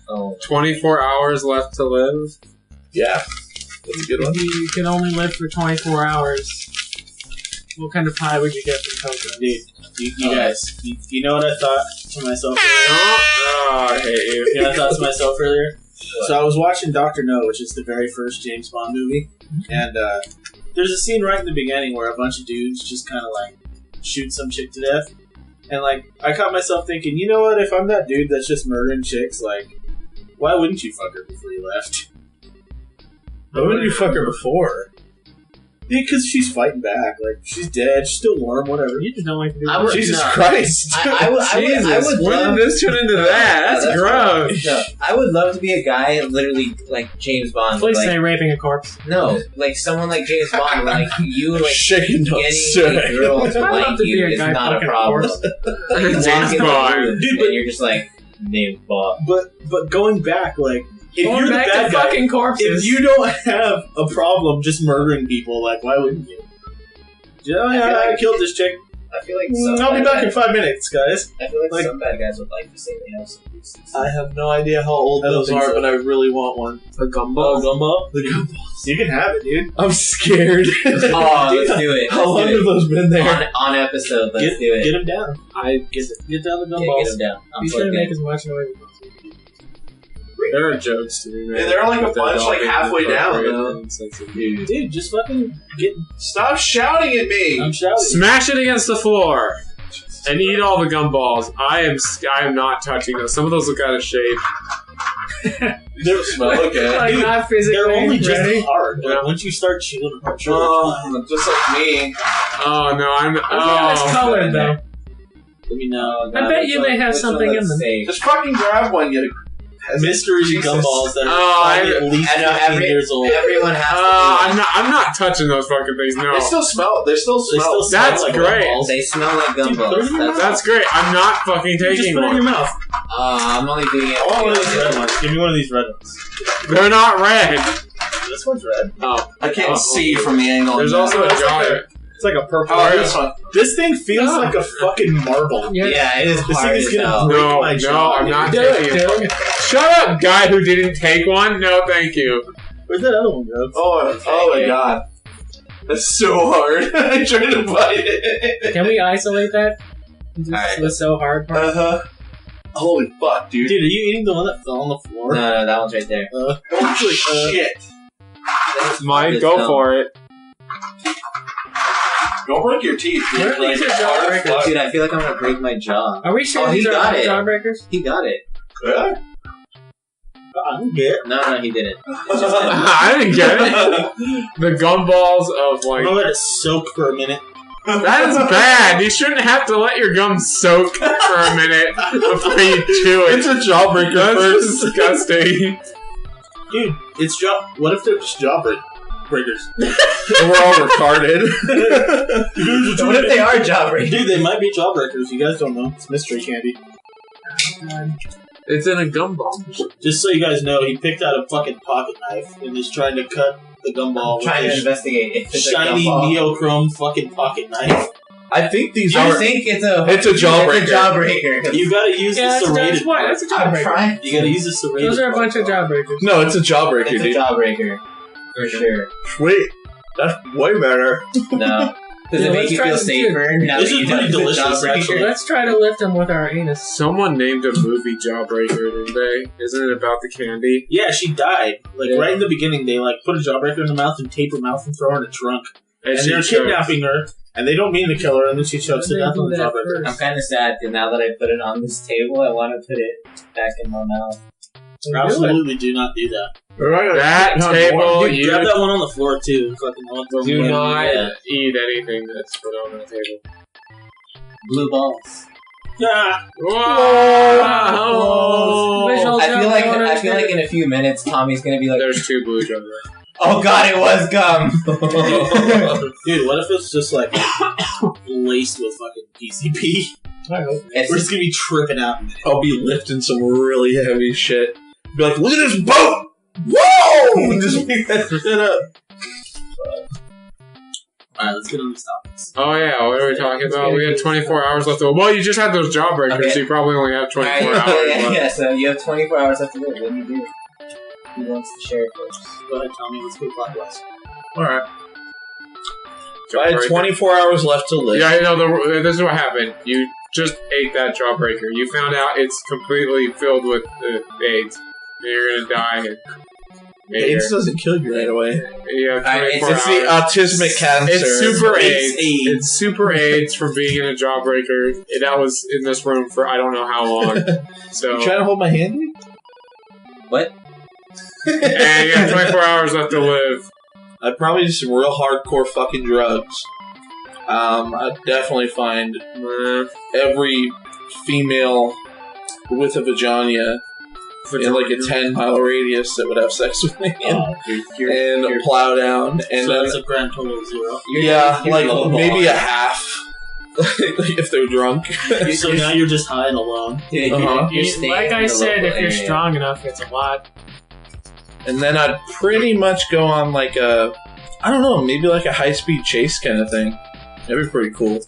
Oh. 24 hours left to live. Yeah, that's a good one. If you could only live for 24 hours, what kind of pie would you get from Coco? Dude, you guys, you know what I thought to myself earlier? Oh, I hate you. You know what I thought to myself earlier? So I was watching Dr. No, which is the very first James Bond movie, and there's a scene right in the beginning where a bunch of dudes just kind of like shoot some chick to death. And like, I caught myself thinking, you know what, if I'm that dude that's just murdering chicks, like, why wouldn't you fuck her before you left? Why wouldn't you fuck her before? Because she's fighting back. Like, she's dead, she's still warm, whatever. You just don't like to do I that. would- Jesus no. Christ. I would When love. did this turn into that? That's gross. No, I would love to be a guy, literally like James Bond. Please like, say raping a corpse. no, like someone like James Bond, like you, like Shaking no getting stick. a girl to I'd love like to be you a is guy not a fucking a problem. horse. You James walk in the Bond. room Dude, but- and you're just like James Bond. But going back, like, if Going you're the back bad to guy, fucking corpses. if you don't have a problem just murdering people, like, why wouldn't you? Yeah, I killed this chick. I feel like some I'll be bad back in guys- 5 minutes, guys. I feel like, like- some bad guys would like to say they have some reasons. I have no idea how old I don't those think are, so. but I really want one. A gumball? Gumbo? The gumballs. You can have it, dude. I'm scared. Oh, let's do it. How long Let's have do those been it. there? On episode, let's Get do it. him down. I Get down the Yeah, gumballs. get him down. I'm Be sure to plugged make in. as much noise as possible. There are jokes to be made. Yeah, they're like a But bunch, all like, being halfway down, appropriate though. and sensitive. Dude, just fucking get. Stop shouting at me! I'm shouting. Smash it against the floor and eat all the gumballs. I am not touching those. Some of those look out of shape. They smell okay. Like, not physically They're only just ready. hard. Like, Yeah. once you start chewing them, I'm sure they're fine. Just like me. Oh no, I'm. Yeah, it's Oh, colored though. Let me know. I bet you they have Which one something in looks them. safe? Just fucking grab one, you Mystery Jesus. gumballs that are Oh, probably I- at least I know 15 years old. Everyone has to do that. I'm not touching those fucking things. No, They still smell. They still They smell. still smell That's like great. gumballs. They smell like Dude, put it gumballs. in your mouth. that's great. I'm not fucking Just taking put it in your one. mouth. I'm only doing it. I want one of these red ones. Give me one of these red ones. They're not red. This one's red. Oh, I can't Oh. see from the angle. there's also a It's like giant. It's like a purple. Oh, this one. This thing feels Oh. like a fucking marble. Yeah. Yeah, it is This hard thing is as gonna hell. break No, my no, jaw. I'm not Do taking it, it. dude. Shut up, guy who didn't take one. No, thank you. Where'd that other one go? Oh my god. That's so hard. I tried to bite it. Can we isolate that? Alright. The so hard part. Uh-huh. Holy fuck, dude. Dude, are you eating the one that fell on the floor? No, that one's right there. Holy shit. That's Mike, hard go as for it. Don't break your teeth. What are these jawbreakers? Dude, I feel like I'm gonna break my jaw. Are we sure Oh, these he are got it. jawbreakers? He got it. Yeah. I don't get it. No, he didn't. I didn't get it. The gumballs of I'm like gonna let it soak for a minute. that is bad. You shouldn't have to let your gum soak for a minute before you chew it. It's a jawbreaker That's first. disgusting. Dude, it's jaw. What if they're just jawbreakers? We're all retarded. What if they are jawbreakers? Dude, they might be jawbreakers. You guys don't know. It's mystery candy. It's in a gumball. Just so you guys know, he picked out a fucking pocket knife and is trying to cut the gumball with Trying to his investigate if it's shiny a gumball. neochrome fucking pocket knife. I think these I are. think it's a jawbreaker. It's a jawbreaker. You gotta use Yeah, the serrated that's what. part. That's a I'm jawbreaker. trying. You gotta use the serrated Those are a part. bunch of jawbreakers. No, it's a jawbreaker, It's a dude. jawbreaker. For sure. Sweet. That's way better. No. Does Yeah, it make let's you try feel this, safer? Now This that is you pretty know it's a delicious, jawbreaker? actually. Let's try to lift them with our anus. Someone named a movie Jawbreaker, didn't they? Isn't it about the candy? Yeah, she died. Like, Yeah. right in the beginning, they, like, put a jawbreaker in the mouth and tape her mouth and throw her in a trunk. And she they're chokes. kidnapping her, and they don't mean to kill her, and then she chokes to Why death did on the they do that jawbreaker. first? I'm kind of sad because now that I put it on this table, I want to put it back in my mouth. Absolutely do not do that. That table, Dude, you grab that one on the floor, too. Fucking one throw do one in. not Yeah. eat anything that's put on the table. Blue balls. Ah, Whoa! Visual I feel like in a few minutes, Tommy's gonna be like, There's two blue jars. "Oh God, it was gum." dude, what if it's just, like, laced with fucking PCP? I hope. It's We're just gonna be tripping out. I'll be lifting some really heavy shit. Be like, look at this boat! Whoa! And just pick that shit up. Alright, let's get on these topics. Oh yeah, what are we talking about? We had 24 hours left. Well, you just had those jawbreakers, Okay. so you probably only have 24 Alright, hours yeah, left. yeah, so you have 24 hours left to live. What do you do? Who wants to share first? Go ahead, Tommy. Let's go clockwise. Alright. So I had 24 hours left to live. Yeah, this is what happened. You just ate that jawbreaker. You found out it's completely filled with AIDS. And you're gonna die. And AIDS doesn't kill you right away. you have 24 It's the hours. autismic cancer. It's super It's AIDS. AIDS. It's super AIDS from being in a jawbreaker. That was in this room for I don't know how long. So You trying to hold my hand? What? and you have 24 hours left to live. I'd probably do some real hardcore fucking drugs. I'd definitely find every female with a vagina in like a 10-mile radius that would have sex with me and plow down. And So then, that's a grand total of 0. yeah, you're like low maybe ball. a half. Like if they're drunk. So now you're just high and alone. Dude, Uh-huh. you're staying Like in I the said, local if you're area. strong enough, it's a lot. And then I'd pretty much go on like a, I don't know, maybe like a high-speed chase kind of thing. That'd be pretty cool.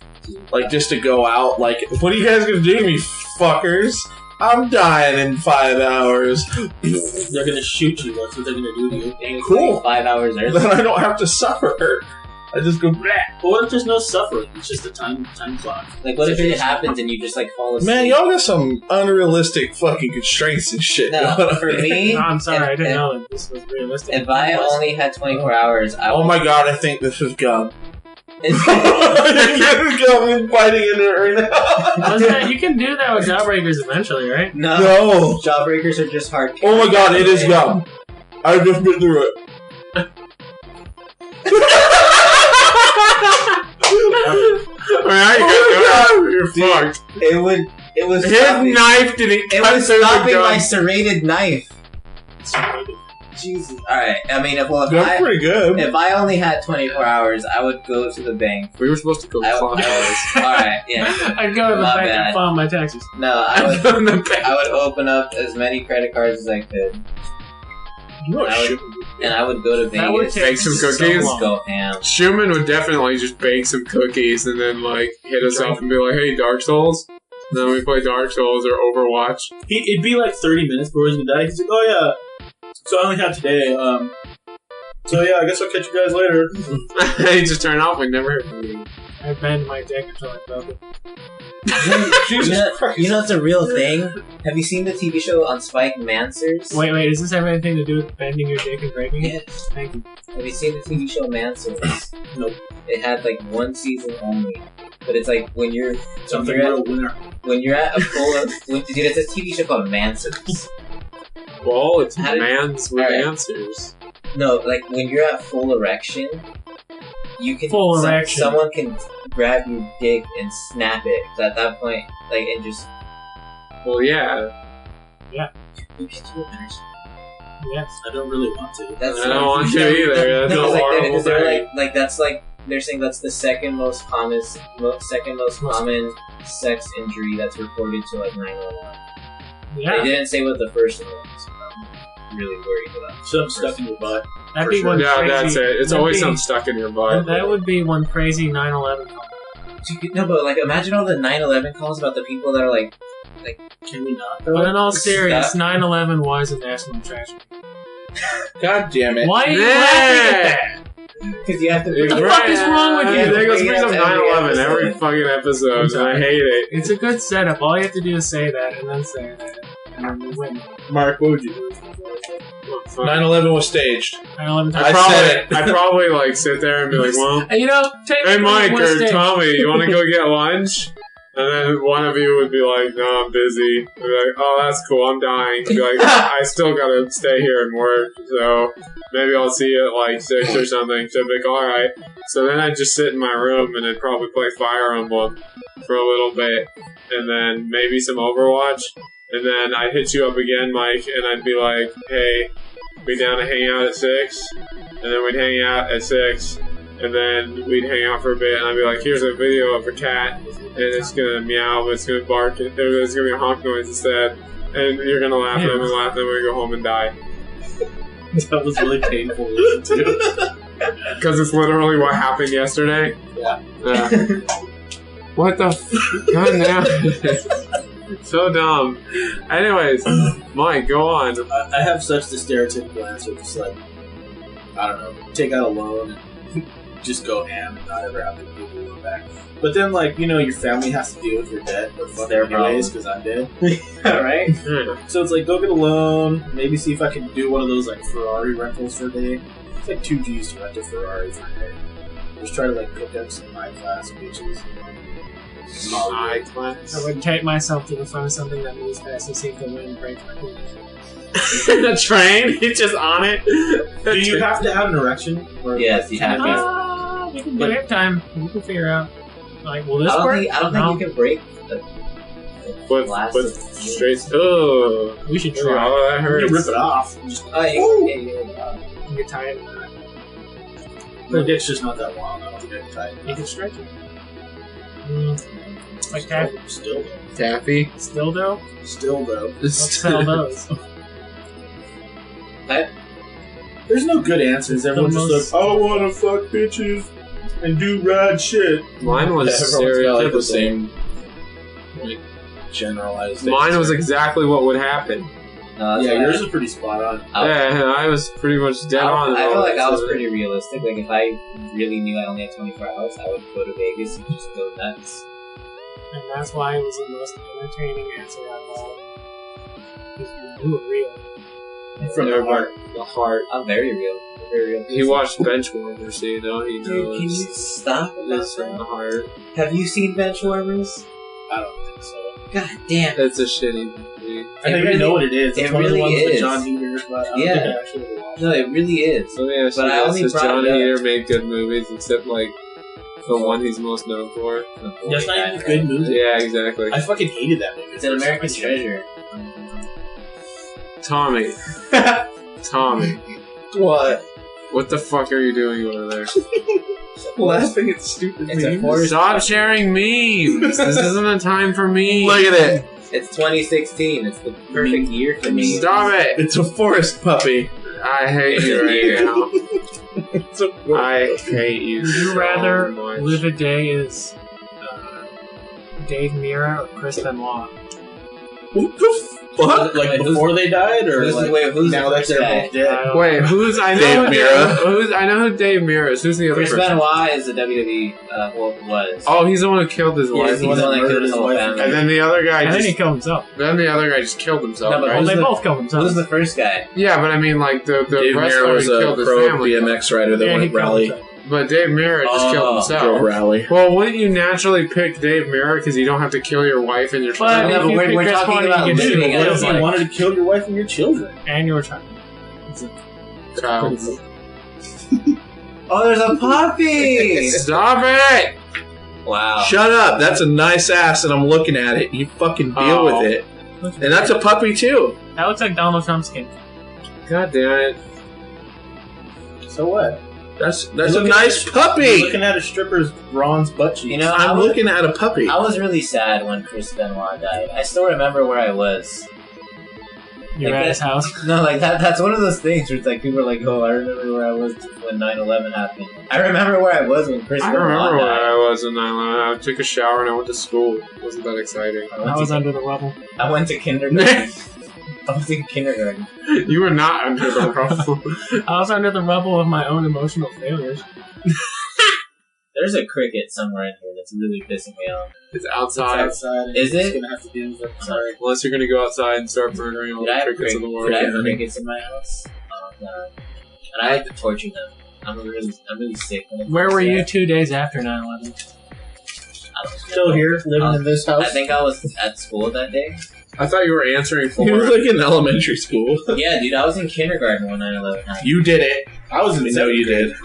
Like just to go out, like, what are you guys gonna do to me, fuckers? I'm dying in 5 hours. They're gonna shoot you. That's what they're gonna do to you. Dang, Cool. 5 hours early. Then I don't have to suffer. I just go, bleh. But what if there's no suffering? It's just a time clock. Like, what if it happens and you just like fall asleep? Man, y'all got some unrealistic fucking constraints and shit. No, going on. for me, No, I'm sorry, I didn't if, know that this was realistic. if I only had 24 hours, I would. Oh my god, I think this is gum. It's- I'm biting into it right now. Wasn't that, you can do that with jawbreakers eventually, right? no, No. jawbreakers are just hard. Oh my god, it is gum. I just been through it. You're fucked. It would. It was. His stopping, knife didn't it cut was through the stopping gun. my serrated knife. Jesus. All right. I mean, if Gum's pretty good. if I only had 24 hours, I would go to the bank. We were supposed to go All climb. right. Yeah. I'd go to the My bank bad. and file my taxes. No, I would. On the back. I would open up as many credit cards as I could, and I would go to That would Vegas. take Bake some so cookies? long. Go ham. Schumann would definitely just bake some cookies and then like hit us up and be like, "Hey, Dark Souls." And then we play Dark Souls or Overwatch. It'd be like 30 minutes before he's gonna die. He's like, oh yeah, so I only have today. So yeah, I guess I'll catch you guys later. He just turned off. We never heard from him. I bend my dick until I broke it. Jesus Christ. You know it's a real thing? Have you seen the TV show on Spike, Mansers? Wait, does this have anything to do with bending your dick and breaking it? Yes. Thank you. Have you seen the TV show Mansers? Nope. It had like one season only. But it's like when you're Something real winner. when you're at a full dude, it's a TV show called Mansers. Well, it's How did- mans with Alright. answers. No, like when you're at full erection, you can Full erection. someone can grab your dick and snap it. So at that point, like and just Well, yeah. Could you imagine? Yes. I don't really want to. That's I don't want to either. That's No, a it's like horrible because they're thing. like that's like they're saying that's the second most common sex injury that's reported to like 911. Yeah. They didn't say what the first one was. So I'm really worried about. Something stuck in your butt. That'd For be sure. one Yeah, crazy. that's it. It's that'd always be- something stuck in your butt. That would be one crazy 9/11 call. No, but like imagine all the 9/11 calls about the people that are like Can we not? But in all Stop. serious, 9/11 was a national tragedy. God damn it. Why are you Yeah. laughing at that? because you have to. What the fuck is wrong with you? They go Bring it through some up every 9/11 every episode. fucking episode, and I hate it. It's a good setup. All you have to do is say that, and then say that, and then you win. Mark, what would you do? 9/11 was staged. 9/11 I said it. I'd probably like sit there and be like, well, And you know, take hey Mike one or stage. Tommy, you want to go get lunch? And then one of you would be like, no, I'm busy. I'd be like, oh, that's cool, I'm dying. I'd be like, I still gotta stay here and work, so maybe I'll see you at like 6 or something. So I'd be like, alright. So then I'd just sit in my room and I'd probably play Fire Emblem for a little bit. And then maybe some Overwatch. And then I'd hit you up again, Mike, and I'd be like, hey, we down to hang out at 6? And then we'd hang out at 6. And then we'd hang out for a bit, and I'd be like, here's a video of a cat, and it's gonna meow, but it's gonna bark, and it's gonna be a honk noise instead. And you're gonna laugh, and I'm gonna laugh, and then we're gonna go home and die. That was really painful to listen to. Because it's literally what happened yesterday. Yeah. What the f- God damn. So dumb. Anyways, Mike, go on. I have such the stereotypical answer, just like, I don't know, take out a loan and just go ham and not ever have to give the loan back. But then, like, you know, your family has to deal with your debt, but fuck Their it anyways, because I'm dead. Alright. So it's like, go get a loan, maybe see if I can do one of those, like, Ferrari rentals for a day. It's like 2 G's to rent a Ferrari for a day. Just try to, like, pick up some high-class bitches. High class. I would take myself to the front of something that moves fast and see if the wind breaks my feet. The train? He's just on it? Do you have to have an erection? Or Yes, you have to. Ah, we can do it time. We can figure out. Like, will this I work? don't think you can break the With glass. straight. Oh. We should Oh, try. that You hurts. can rip it off. And just, Oh, You get tired of that. my dick's just not that long. I don't think I can tie You it. can stretch it. Like that. Still, Taffy. Still though? still though. Let's sell those. There's no good answers. Everyone's just like, I wanna fuck bitches and do rad shit. Mine was Everyone's got, like, stereotypical. the same, like, generalized. Mine was answer. exactly what would happen. No, Yeah, yours is pretty spot on. Yeah, I was pretty much dead on. I feel like I was So- pretty realistic. Like, if I really knew I only had 24 hours, I would go to Vegas and just go nuts. And that's why it was the most entertaining answer out of all. Because you were real. From the heart. The heart. I'm very real. I'm very real. He watched Benchwarmers, so you know he Dude, knows. can you stop about It's from the that? heart. Have you seen Benchwarmers? I don't think so. God damn. It's a shitty movie. I think I know what it is. It's it one of the really ones with is. John Heater, but I don't Yeah. think I actually watched No, it really is. So yeah, But I only says brought John it up- Heater made good movies, except like the one he's most known for. That's not even a good movie. Yeah, exactly. I fucking hated that movie. It's an American treasure. Tommy. Tommy. What? What the fuck are you doing over there? Laughing at stupid It's a memes. forest. Stop sharing memes! This isn't a time for me! Look at it. It's 2016. It's the perfect year for me. Stop it! It's a forest puppy. I hate you right now. It's a I hate you Would you so rather much. live a day as Dave Mira or Chris Benoit? fuck? Like before they died, or Who's like who's now the that first they're guy? both dead? Wait, who's I know Dave who Mirra. I know who Dave Mirra is. Who's the other Chris person? Benoit is the WWE was. Oh, he's the one who killed his Yeah, wife. he's the one that killed his whole family. And then the other guy And then he just killed himself. killed himself. No, but right? Well, they the- both killed themselves. Who's the first guy? Yeah, but I mean, like the Dave wrestler Mirra was who a killed his pro family. BMX rider that Yeah, he went killed rally. himself. But Dave Mirra just killed himself. Drove rally. Well, wouldn't you naturally pick Dave Mirra because you don't have to kill your wife and your But family? No, if but you we're- pick we're Chris talking Benoit, about you get living two. as What if you like- wanted to kill your wife and your children? And your child. Child. Oh, there's a puppy! Stop it! Wow. Shut up. That's a nice ass, and I'm looking at it. You fucking deal Oh. with it. And that's a puppy, too. That looks like Donald Trump's skin. God damn it! So what? That's You're a looking nice You're puppy. looking at a stripper's bronze butt cheeks. You know, I'm looking at a puppy. I was really sad when Chris Benoit died. I still remember where I was. You're Like at that- his house. No, like that's one of those things where it's like people are like, "Oh, I remember where I was when 9/11 happened." I remember where I was when Chris I Benoit remember where died. I was in 9/11. I took a shower and I went to school. It wasn't that exciting. I went, I was to, under the rubble. I went to kindergarten. I was in kindergarten. You were not under the rubble. I was under the rubble of my own emotional failures. There's a cricket somewhere in here that's really pissing me off. It's It's outside. outside. Is It's it? gonna have to deal with it. Sorry. Unless you're gonna go outside and start murdering all Did I the have crickets in the world. Did I have Yeah. crickets in my house? Oh god. And I had to torture them. I'm really sick. when it Where comes were to you that. 2 days after 9/11? I was Still here, living in this house. I think I was at school that day. I thought you were answering for You were it. like in elementary school. Yeah, dude, I was in kindergarten when 9/11 happened. You did it. I was in We know you did.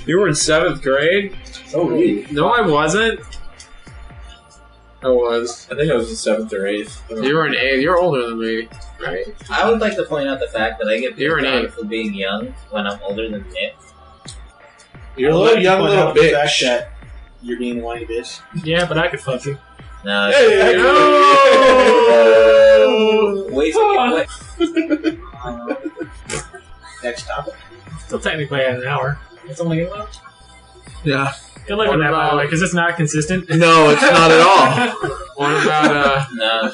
You were in 7th grade? So really? No, I wasn't. I was. I think I was in 7th or 8th. You were in 8th. You're older than me, right? I would like to point out the fact that I get You're picked an on eight. for being young when I'm older than Nick. You're a I'd like little to young point little out the fact bitch. that you're being a whiny bitch. Yeah, but I could fuck you. No, Hey, no! wait till you Next topic. Still technically at an hour. It's only an hour. Yeah. Good luck What with that, by the about- way, because it's not consistent. No, it's not at all. What about, No.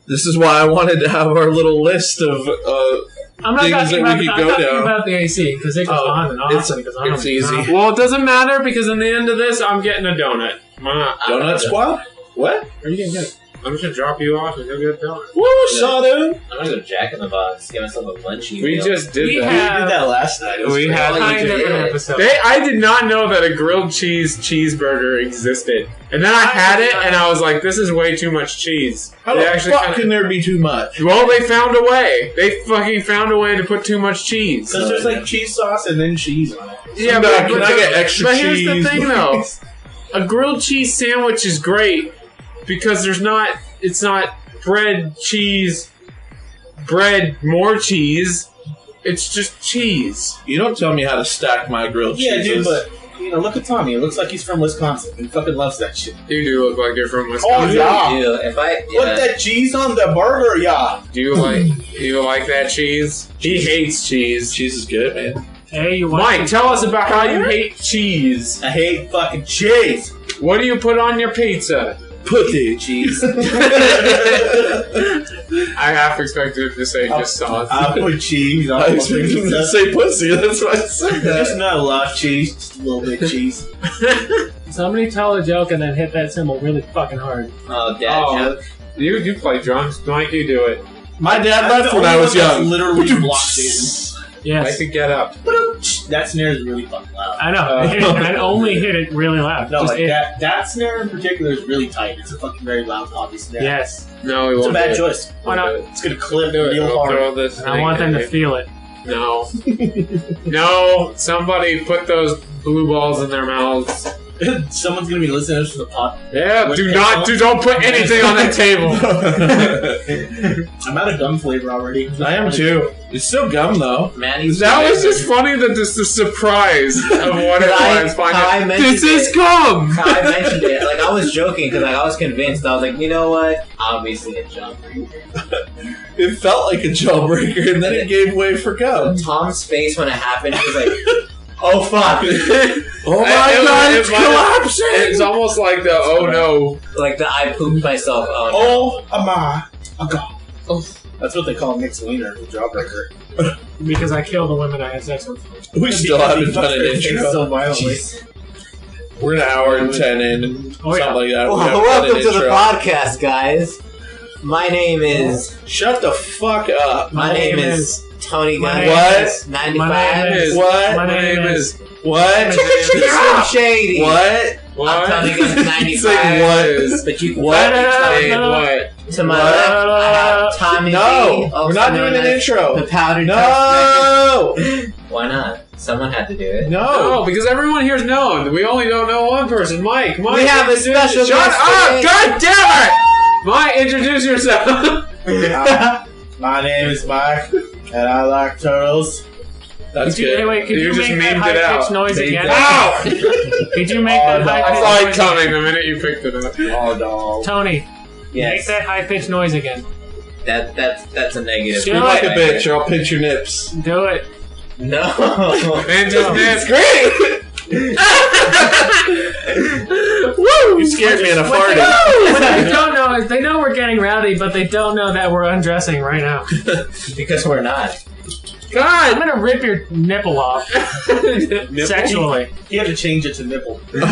This is why I wanted to have our little list of. I'm not Things talking that about, we I'm could go talking down. about the AC, because it goes Oh, on and on. it's- and goes on it's and easy. on. well, it doesn't matter because in the end of this, I'm getting a donut. Donut Squad? What? Are you getting good? I'm just gonna drop you off and you'll get a donut. Woo, Sadu! I'm gonna go Jack in the Box, get myself a munchie. We meal. just did We that. have- We did that last night. It was We great. had- Kind of an episode. I did not know that a grilled cheese cheeseburger existed. And then I had it and I was like, this is way too much cheese. How They the actually fuck kinda- can there be too much? Well, they found a way. They fucking found a way to put too much cheese. Because there's like cheese sauce and then cheese on it. Yeah, No, but, can I get extra but here's the cheese, thing, though. A grilled cheese sandwich is great because it's not bread, cheese, bread, more cheese. It's just cheese. You don't tell me how to stack my grilled Yeah, cheeses. dude, but look at Tommy. It looks like he's from Wisconsin. He fucking loves that shit. You do look like you're from Oh, Wisconsin. yeah. Ew, if I Put that cheese on the burger, yeah. Do you like that cheese? He hates cheese. Cheese is good, man. Hey, you want Mike, tell us about how you hate cheese. I hate fucking cheese. What do you put on your pizza? Pussy cheese. I half expected him to say just sauce. I put cheese on I my expected him to pizza. say pussy, that's why I said Just that. not a lot of cheese, just a little bit of cheese. Somebody tell a joke and then hit that symbol really fucking hard. Oh, dad Oh. joke. You play drums, Mike. You do it. My dad That's left the when I only was one that's young. literally block Jason. Like Yes. to get up. That snare is really fucking loud. I know. I only hit it really loud. No, Just like it. that snare in particular is really tight. It's a fucking very loud, obvious snare. Yes. No, we It's a won't. bad do it. choice. Why not? It's gonna clip Do it. real We'll hard. throw this And I thing want them in to here. feel it. No. No, somebody put those blue balls in their mouths. Someone's gonna be listening to the pod. Yeah, With don't put anything on that table. I'm out of gum flavor already. I am too. It's still gum though. Manny's That was just funny that this the surprise of what it was. I mentioned This is it. gum! I mentioned it. Like, I was joking because I was convinced. I was like, you know what? Obviously a jump. It felt like a jawbreaker and then it gave way for gum. Tom's face when it happened, he was like, oh fuck. Oh my god, it's collapsing! It's almost like the oh no. Like the I pooped myself. Oh, Oh, my. Oh, God. That's what they call Nick's wiener, the jawbreaker. Because I kill the women I had sex with. We still haven't done an intro. So violently. We're an hour and 10 in, and Oh, yeah. something like that. Well, We haven't done welcome an to the intro. podcast, guys. My name is Shut the fuck up. my name is Tony My Gunn. name What? 95. My name is- What? My name is- What? Slim Shady. What? I'm Tony Gunn, 95. Say what? But you can What? Say what? to my What? left, I have Tommy B, No! We're also not known doing an as intro. The Powdered No! Toast. Why not? Someone had to do it. No! No, because everyone here's known. We only don't know one person. Mike. Mike, We have a introduce- special Shut guest up! today. God damn it! Mike, introduce yourself. My name is Mike, and I like turtles. That's Could you, good. wait, could You you just make that memed it out. high-pitched noise Memed again? it Ow! Could you make that Oh, no. I high-pitched saw it noise coming the minute you picked it up. Oh, dog. Tony, make Yes. that high-pitched noise again. That's a negative. Do Be like a it. bitch, or I'll pinch your nips. Do it. No. And just It's did. great! Woo! You scared me in a What farty. they don't know is they know we're getting rowdy, but they don't know that we're undressing right now. Because we're not. I'm God! gonna rip your nipple off sexually. He had to change it to nipple. What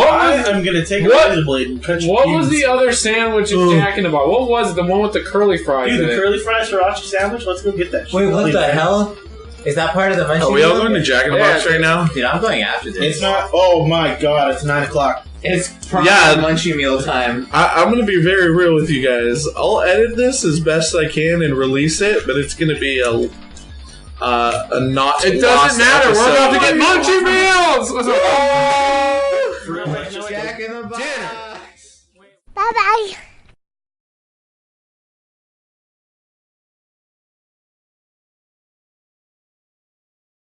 I was, am gonna take a What? razor blade and cut your what was pubes. the other sandwich you're jacking about? What was it? The one with the curly fries Dude, in the it? curly fries sriracha sandwich? Let's go get that shit. Wait, what Holy the crap. hell? Is that part of the munchie Are we all meal? going to Jack in the Box right now? Dude, I'm going after this. It's not. Oh my god, it's 9 o'clock. It's prime Yeah. munchie meal time. I'm going to be very real with you guys. I'll edit this as best I can and release it, but it's going to be a not. It lost doesn't matter. We're about to episode. get munchy meals. Jack in the Box. Bye bye.